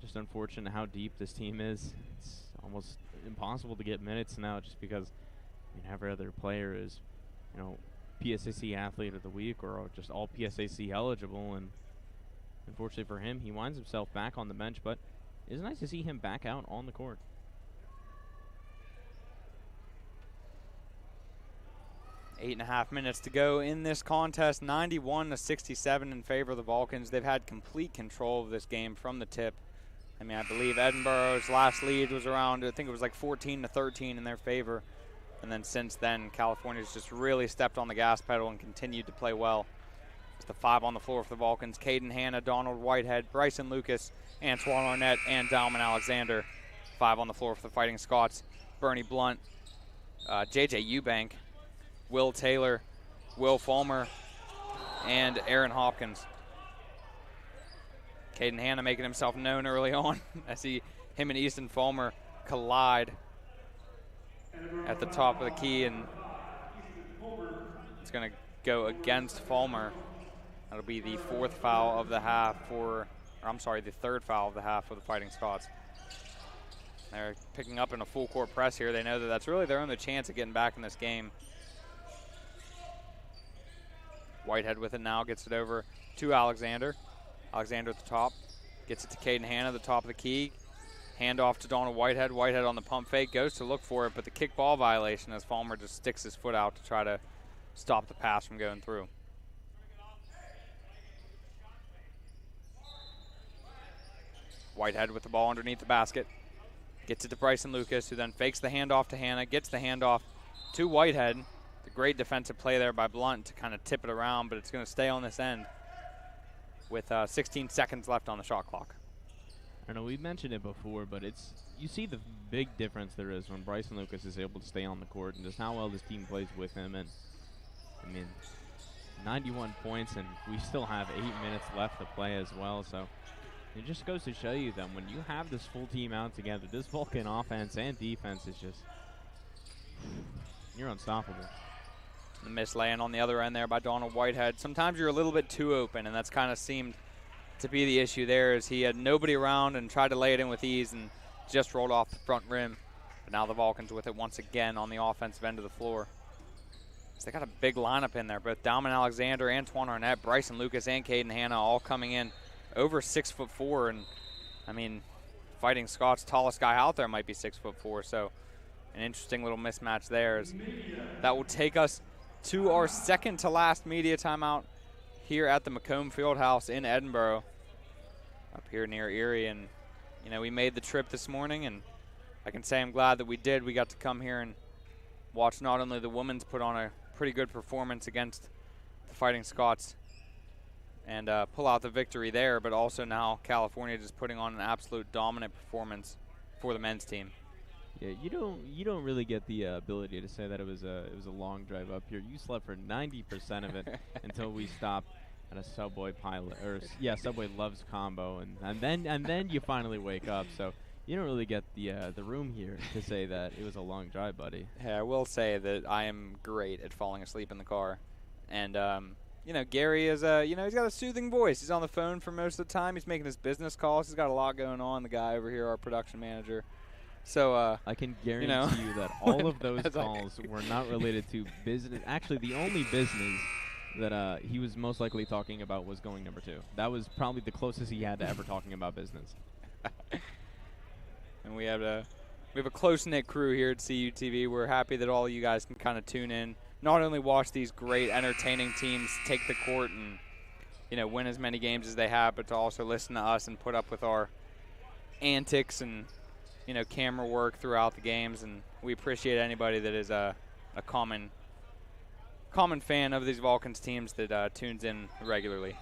just unfortunate how deep this team is. It's almost impossible to get minutes now just because, I mean, every other player is, PSAC athlete of the week or just all PSAC eligible. And unfortunately for him, he winds himself back on the bench, but it's nice to see him back out on the court. 8.5 minutes to go in this contest. 91-67 in favor of the Vulcans. They've had complete control of this game from the tip. I mean, I believe Edinboro's last lead was around, I think it was like 14-13 in their favor. And then since then, California's just really stepped on the gas pedal and continued to play well. It's the 5 on the floor for the Vulcans. Caden Hanna, Donald Whitehead, Bryson Lucas, Antoine Arnett, and Dalman Alexander. 5 on the floor for the Fighting Scots. Bernie Blunt, JJ Eubank, Will Taylor, Will Fulmer, and Aaron Hopkins. Caden Hanna making himself known early on as him and Easton Fulmer collide at the top of the key, and it's going to go against Fulmer. That'll be the third foul of the half for the Fighting Scots. They're picking up in a full court press here. They know that that's really their only chance of getting back in this game. Whitehead with it now, gets it over to Alexander. Alexander at the top, gets it to Caden Hanna, the top of the key. Hand off to Donald Whitehead. Whitehead on the pump fake, goes to look for it, but the kick ball violation as Fulmer just sticks his foot out to try to stop the pass from going through. Whitehead with the ball underneath the basket. Gets it to Bryson Lucas, who then fakes the handoff to Hanna, gets the handoff to Whitehead. The great defensive play there by Blunt to kind of tip it around, but it's going to stay on this end with 16 seconds left on the shot clock. I know we mentioned it before, but you see the big difference there is when Bryson Lucas is able to stay on the court and just how well this team plays with him. And I mean, 91 points, and we still have 8 minutes left to play as well. So it just goes to show you that when you have this full team out together, this Vulcan offense and defense is just, you're unstoppable. The miss laying on the other end there by Donald Whitehead. Sometimes you're a little bit too open, and that's kind of seemed to be the issue there, as he had nobody around and tried to lay it in with ease and just rolled off the front rim. But now the Vulcans with it once again on the offensive end of the floor. So they got a big lineup in there, both Dalman Alexander, Antoine Arnett, Bryson Lucas, and Caden Hanna all coming in over 6'4", and I mean, Fighting Scots' tallest guy out there might be 6'4", so an interesting little mismatch there. As that will take us to our second to last media timeout here at the Macomb Fieldhouse in Edinboro, up here near Erie. And you know, we made the trip this morning, and I can say I'm glad that we did. We got to come here and watch not only the women's put on a pretty good performance against the Fighting Scots and pull out the victory there, but also now California just putting on an absolute dominant performance for the men's team. Yeah, you don't really get the ability to say that it was a long drive up here. You slept for 90% of it until we stopped at a Subway pilot, or Subway Loves combo, and then you finally wake up. So you don't really get the room here to say that it was a long drive, buddy. Yeah, I will say that I am great at falling asleep in the car, and you know, Gary is he's got a soothing voice. He's on the phone for most of the time. He's making his business calls. He's got a lot going on. The guy over here, our production manager. So I can guarantee you that all of those calls were not related to business. Actually, the only business that he was most likely talking about was going number 2. That was probably the closest he had to ever talking about business. And we have a close-knit crew here at CUTV. We're happy that all of you guys can kind of tune in, not only watch these great, entertaining teams take the court and, you know, win as many games as they have, but to also listen to us and put up with our antics and, you know, camera work throughout the games. And we appreciate anybody that is a common fan of these Vulcans teams that tunes in regularly.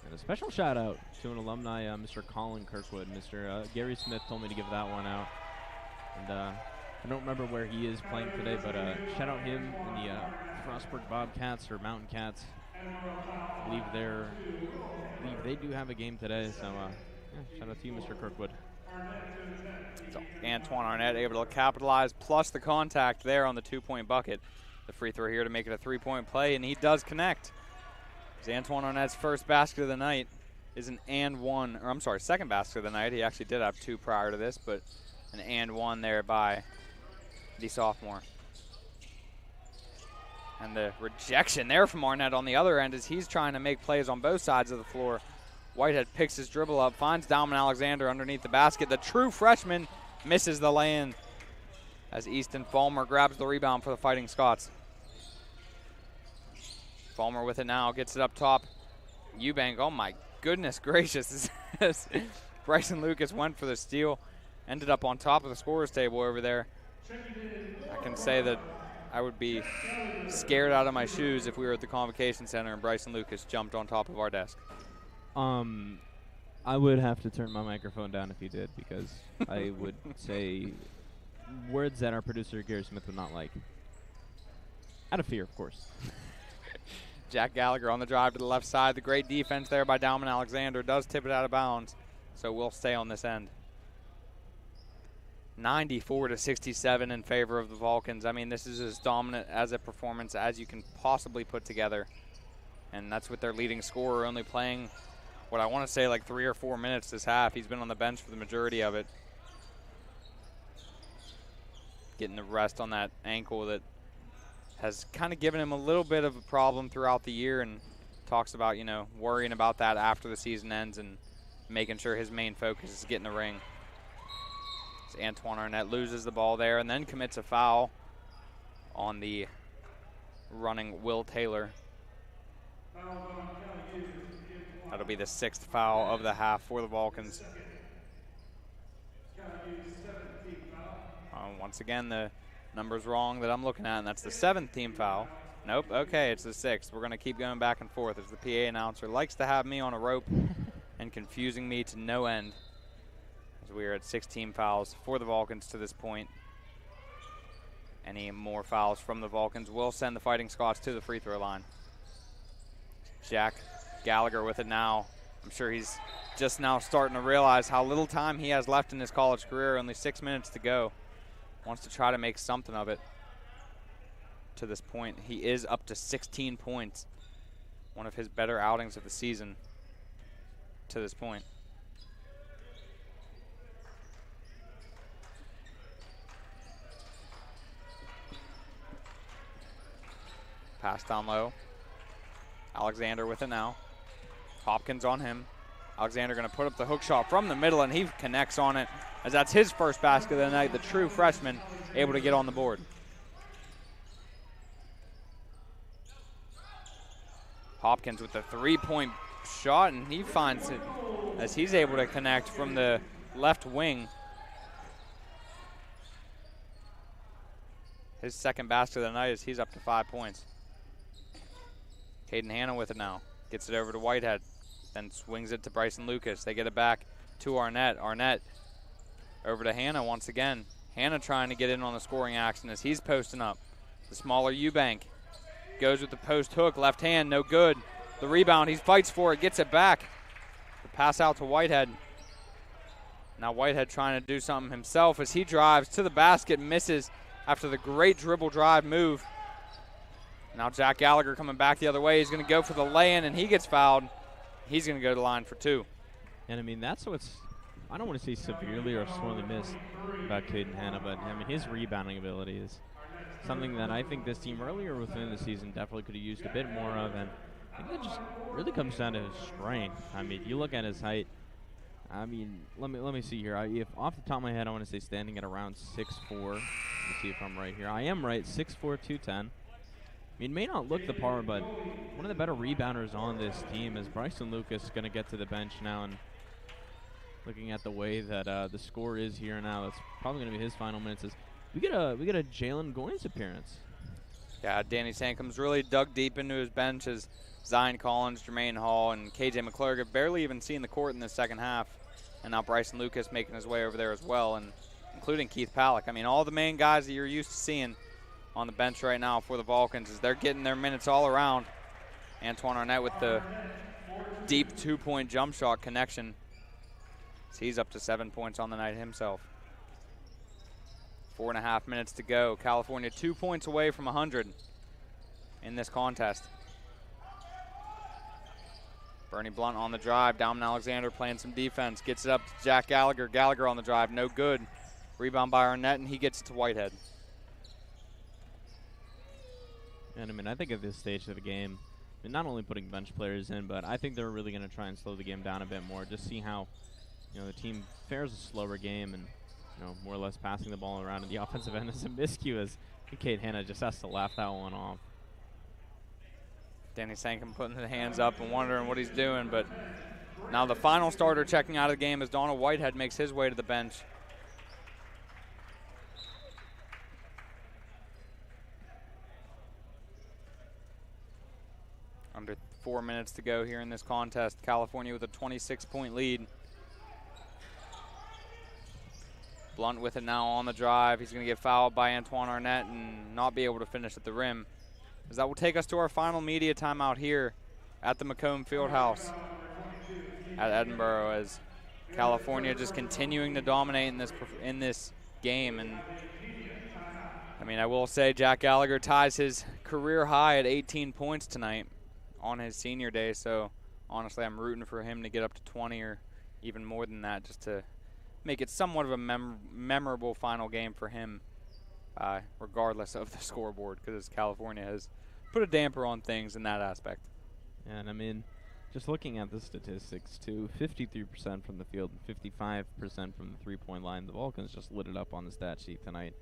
And a special shout out to an alumni, Mr. Colin Kirkwood. Mr. Gary Smith told me to give that one out. And I don't remember where he is playing today, but shout out him and the Frostburg Bobcats or Mountain Cats. I believe they do have a game today, so shout out to you, Mr. Kirkwood. So Antoine Arnett able to capitalize, plus the contact there on the 2-point bucket. The free throw here to make it a 3-point play, and he does connect. Antoine Arnett's first basket of the night is second basket of the night. He actually did have 2 prior to this, but an and 1 there by the sophomore. And the rejection there from Arnett on the other end as he's trying to make plays on both sides of the floor. Whitehead picks his dribble up, finds Dalman Alexander underneath the basket. The true freshman misses the lay-in as Easton Fulmer grabs the rebound for the Fighting Scots. Fulmer with it now, gets it up top. Eubank, oh my goodness gracious. Bryson Lucas went for the steal, ended up on top of the scorer's table over there. I can say that I would be scared out of my shoes if we were at the Convocation Center and Bryson Lucas jumped on top of our desk. I would have to turn my microphone down if you did, because I would say words that our producer Gary Smith would not like. Out of fear, of course. Jack Gallagher on the drive to the left side. The great defense there by Dalman Alexander does tip it out of bounds, so we'll stay on this end. 94-67 in favor of the Vulcans. I mean, this is as dominant as a performance as you can possibly put together, and that's with their leading scorer only playing what I want to say like 3 or 4 minutes this half. He's been on the bench for the majority of it. Getting the rest on that ankle that has kind of given him a little bit of a problem throughout the year, and talks about, you know, worrying about that after the season ends and making sure his main focus is getting the ring. So Antoine Arnett loses the ball there and then commits a foul on the running Will Taylor. That'll be the 6th foul of the half for the Vulcans. Once again, the number's wrong that I'm looking at, and that's the 7th team foul. Nope, okay, it's the 6th. We're going to keep going back and forth as the PA announcer likes to have me on a rope and confusing me to no end, as we are at 16 fouls for the Vulcans to this point. Any more fouls from the Vulcans will send the Fighting Scots to the free throw line. Jack Gallagher with it now. I'm sure he's just now starting to realize how little time he has left in his college career, only 6 minutes to go. Wants to try to make something of it. To this point, he is up to 16 points. One of his better outings of the season to this point. Pass down low. Alexander with it now. Hopkins on him. Alexander going to put up the hook shot from the middle, and he connects on it, as that's his first basket of the night. The true freshman able to get on the board. Hopkins with the three-point shot, and he finds it as he's able to connect from the left wing. His second basket of the night as he's up to 5 points. Caden Hanna with it now. Gets it over to Whitehead. Then swings it to Bryson Lucas. They get it back to Arnett. Arnett over to Hanna once again. Hanna trying to get in on the scoring action as he's posting up. The smaller Eubank goes with the post hook. Left hand, no good. The rebound, he fights for it, gets it back. The pass out to Whitehead. Now Whitehead trying to do something himself as he drives to the basket, misses after the great dribble drive move. Now Jack Gallagher coming back the other way. He's going to go for the lay-in, and he gets fouled. He's going to go to the line for 2. And, I mean, that's what's, I don't want to say severely or sorely missed about Caden Hanna, but, I mean, his rebounding ability is something that I think this team earlier within the season definitely could have used a bit more of, and I think that just really comes down to his strength. I mean, you look at his height. I mean, let me see here. If off the top of my head, I want to say standing at around 6'4". Let me see if I'm right here. I am right, 6'4", 210. I mean, may not look the part, but one of the better rebounders on this team is Bryson Lucas going to get to the bench now, and looking at the way that the score is here now, that's probably going to be his final minutes. We get a Jalen Goins appearance. Yeah, Danny Sankum's really dug deep into his bench as Zion Collins, Jermaine Hall, and KJ McClurg have barely even seen the court in the second half, and now Bryson Lucas making his way over there as well, and including Keith Palak. I mean, all the main guys that you're used to seeing on the bench right now for the Vulcans as they're getting their minutes all around. Antoine Arnett with the deep 2-point jump shot connection. So he's up to 7 points on the night himself. 4.5 minutes to go. California 2 points away from 100 in this contest. Bernie Blunt on the drive. Dalman Alexander playing some defense. Gets it up to Jack Gallagher. Gallagher on the drive. No good. Rebound by Arnett, and he gets it to Whitehead. And, I mean, I think at this stage of the game, I mean, not only putting bench players in, but I think they're really going to try and slow the game down a bit more. Just see how, you know, the team fares a slower game and, you know, more or less passing the ball around. And the offensive end is a miscue as Kate Hanna just has to laugh that one off. Danny Sankum putting the hands up and wondering what he's doing. But now the final starter checking out of the game as Donald Whitehead makes his way to the bench. Under 4 minutes to go here in this contest. California with a 26-point lead. Blunt with it now on the drive. He's going to get fouled by Antoine Arnett and not be able to finish at the rim. As that will take us to our final media timeout here at the Macomb Fieldhouse at Edinboro, as California just continuing to dominate in this game. And I mean, I will say Jack Gallagher ties his career high at 18 points tonight on his senior day, so honestly I'm rooting for him to get up to 20 or even more than that, just to make it somewhat of a memorable final game for him regardless of the scoreboard, because California has put a damper on things in that aspect. And I mean, just looking at the statistics too, 53% from the field and 55% from the three-point line. The Vulcans just lit it up on the stat sheet tonight.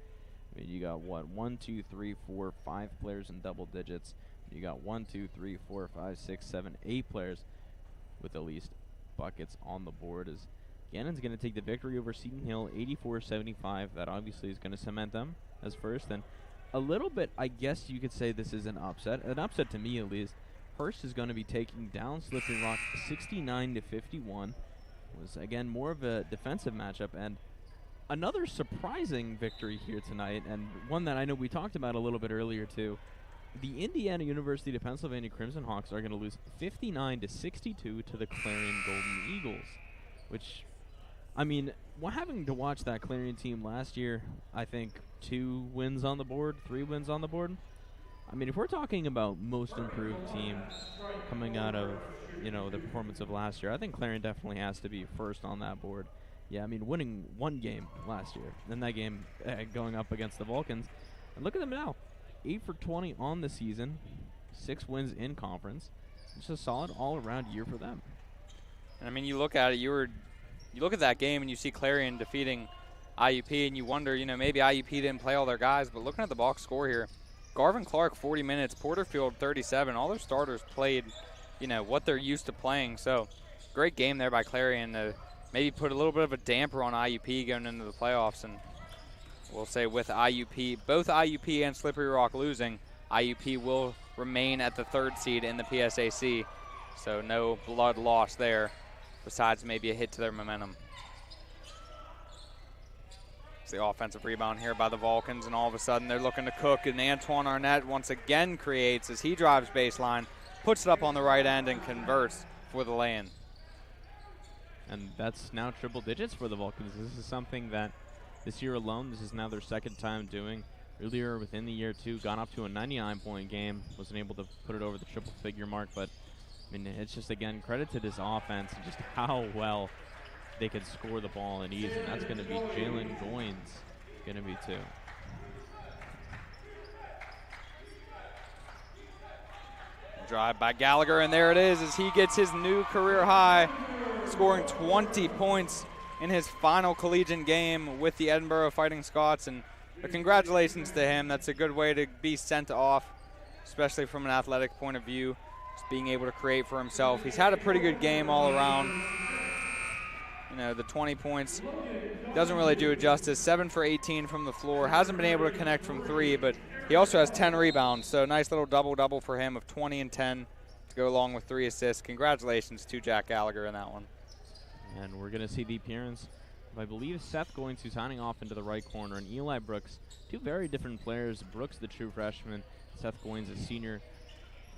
I mean, you got what, 1, 2, 3, 4, 5 players in double digits. You got 1, 2, 3, 4, 5, 6, 7, 8 players with at least buckets on the board. As Gannon's going to take the victory over Seton Hill, 84-75. That obviously is going to cement them as first. And a little bit, I guess you could say this is an upset. An upset to me, at least. Hearst is going to be taking down Slippery Rock 69-51. Was again more of a defensive matchup, and another surprising victory here tonight, and one that I know we talked about a little bit earlier too. The Indiana University to Pennsylvania Crimson Hawks are going to lose 59-62 to the Clarion Golden Eagles, which, I mean, having to watch that Clarion team last year, I think 2 wins on the board, 3 wins on the board. I mean, if we're talking about most improved team coming out of, you know, the performance of last year, I think Clarion definitely has to be first on that board. Yeah, I mean, winning 1 game last year, then that game going up against the Vulcans. And look at them now, 8 for 20 on the season, 6 wins in conference. It's a solid all-around year for them. And I mean, you look at it, you look at that game and you see Clarion defeating IUP, and you wonder, you know, maybe IUP didn't play all their guys, but looking at the box score here, Garvin Clark, 40 minutes, Porterfield, 37. All their starters played, you know, what they're used to playing. So, great game there by Clarion to maybe put a little bit of a damper on IUP going into the playoffs. And we'll say with IUP, both IUP and Slippery Rock losing, IUP will remain at the 3rd seed in the PSAC. So, no blood lost there, besides maybe a hit to their momentum. The offensive rebound here by the Vulcans, and all of a sudden they're looking to cook, and Antoine Arnett once again creates as he drives baseline, puts it up on the right end, and converts for the lay-in. And that's now triple digits for the Vulcans. This is something that this year alone, this is now their 2nd time doing. Earlier within the year, too, got up to a 99-point game, wasn't able to put it over the triple-figure mark, but I mean, it's just, again, credit to this offense and just how well they could score the ball in ease, and that's going to be Jalen Goins, going to be 2. Drive by Gallagher, and there it is as he gets his new career high, scoring 20 points in his final collegiate game with the Edinboro Fighting Scots. And congratulations to him. That's a good way to be sent off, especially from an athletic point of view, just being able to create for himself. He's had a pretty good game all around. You know, the 20 points doesn't really do it justice. 7 for 18 from the floor. Hasn't been able to connect from 3, but he also has 10 rebounds. So nice little double-double for him of 20 and 10 to go along with 3 assists. Congratulations to Jack Gallagher in that one. And we're going to see the appearance of, I believe, Seth going to signing off into the right corner, and Eli Brooks. 2 very different players. Brooks, the true freshman. Seth Goins, a senior,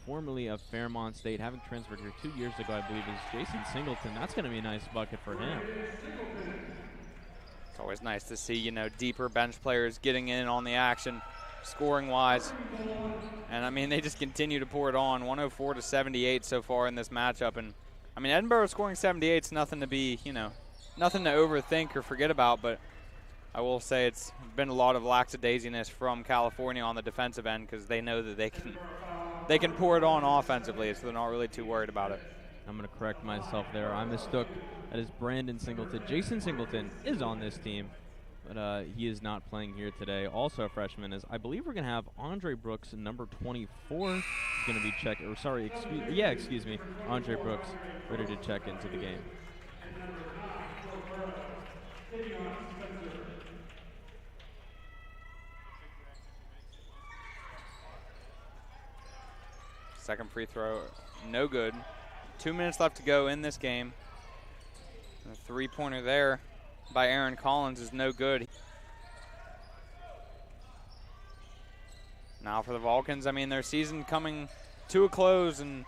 formerly of Fairmont State, having transferred here 2 years ago, I believe, is Jason Singleton. That's going to be a nice bucket for him. It's always nice to see, you know, deeper bench players getting in on the action, scoring-wise. And, I mean, they just continue to pour it on, 104-78 so far in this matchup. And, I mean, Edinboro scoring 78 is nothing to be, you know, nothing to overthink or forget about, but I will say it's been a lot of lackadaisiness from California on the defensive end because they know that they can pour it on offensively, so they're not really too worried about it. I'm going to correct myself there. I mistook. That is Brandon Singleton. Jason Singleton is on this team, but he is not playing here today. Also a freshman is, I believe we're going to have Andre Brooks, number 24, is going to be excuse me, Andre Brooks, ready to check into the game. Second free throw, no good. 2 minutes left to go in this game. The 3-pointer there by Aaron Collins is no good. Now for the Vulcans, I mean, their season coming to a close, and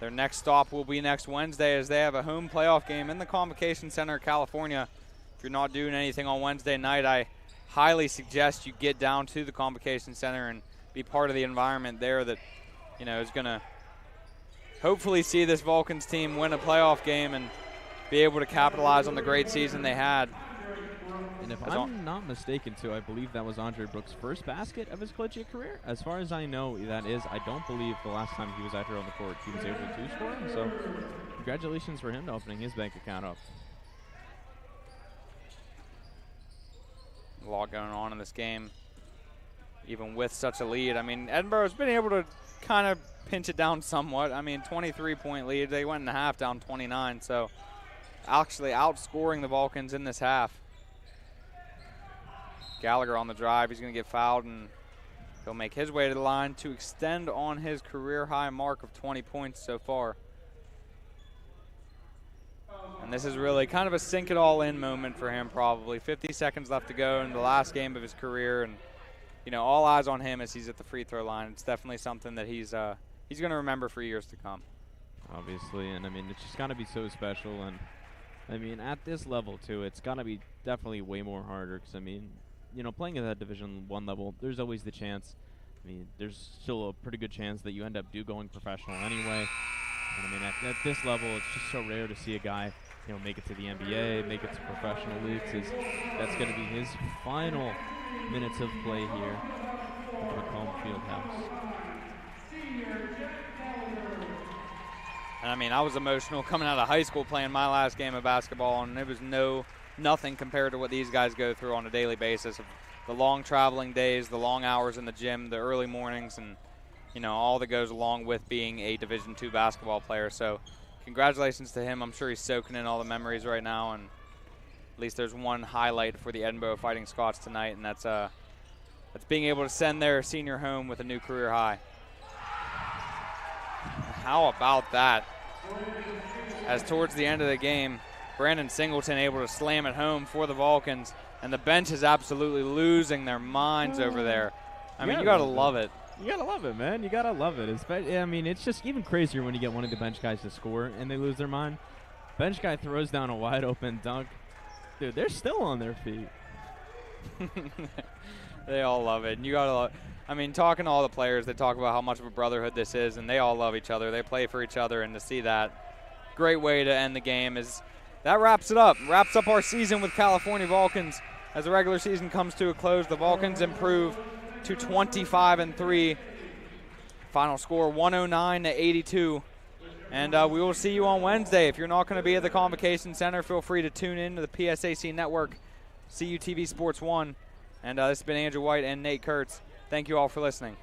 their next stop will be next Wednesday as they have a home playoff game in the Convocation Center, California. If you're not doing anything on Wednesday night, I highly suggest you get down to the Convocation Center and be part of the environment there that, you know, is going to hopefully see this Vulcans team win a playoff game and be able to capitalize on the great season they had. And if I'm not mistaken, too, I believe that was Andre Brooks' first basket of his collegiate career. As far as I know, that is. I don't believe the last time he was out here on the court he was able to score. So congratulations for him to opening his bank account up. A lot going on in this game, even with such a lead. I mean, Edinboro's been able to kind of pinch it down somewhat. I mean, 23-point lead. They went in the half down 29, so actually outscoring the Vulcans in this half. Gallagher on the drive. He's going to get fouled, and he'll make his way to the line to extend on his career-high mark of 20 points so far. And this is really kind of a sink-it-all-in moment for him, probably. 50 seconds left to go in the last game of his career, and all eyes on him as he's at the free throw line. It's definitely something that he's going to remember for years to come. Obviously, and I mean, it's just got to be so special. And I mean, at this level too, it's got to be definitely way more harder. Because I mean, playing at that Division I level, there's always the chance. I mean, there's still a pretty good chance that you end up going professional anyway. And I mean, at this level, it's just so rare to see a guy, make it to the NBA, make it to professional leagues. That's going to be his final minutes of play here at the Macomb Fieldhouse. And I mean, I was emotional coming out of high school playing my last game of basketball, and it was nothing compared to what these guys go through on a daily basis. The long traveling days, the long hours in the gym, the early mornings, and all that goes along with being a Division II basketball player. So congratulations to him. I'm sure he's soaking in all the memories right now, and at least there's one highlight for the Edinboro Fighting Scots tonight, and that's being able to send their senior home with a new career high. How about that? As towards the end of the game, Brandon Singleton able to slam it home for the Vulcans, and the bench is absolutely losing their minds over there. I mean, you got to love it. You got to love it, man. You got to love it. I mean, it's just even crazier when you get one of the bench guys to score and they lose their mind. Bench guy throws down a wide open dunk. Dude, they're still on their feet. They all love it. And you got to love. I mean, talking to all the players, they talk about how much of a brotherhood this is, and they all love each other. They play for each other, and to see that, great way to end the game. That wraps it up. Wraps up our season with California Vulcans. As the regular season comes to a close, the Vulcans improve to 25-3. Final score 109-82. And we will see you on Wednesday. If you're not going to be at the Convocation Center, feel free to tune in to the PSAC Network, CUTV Sports 1. And this has been Andrew White and Nate Kurtz. Thank you all for listening.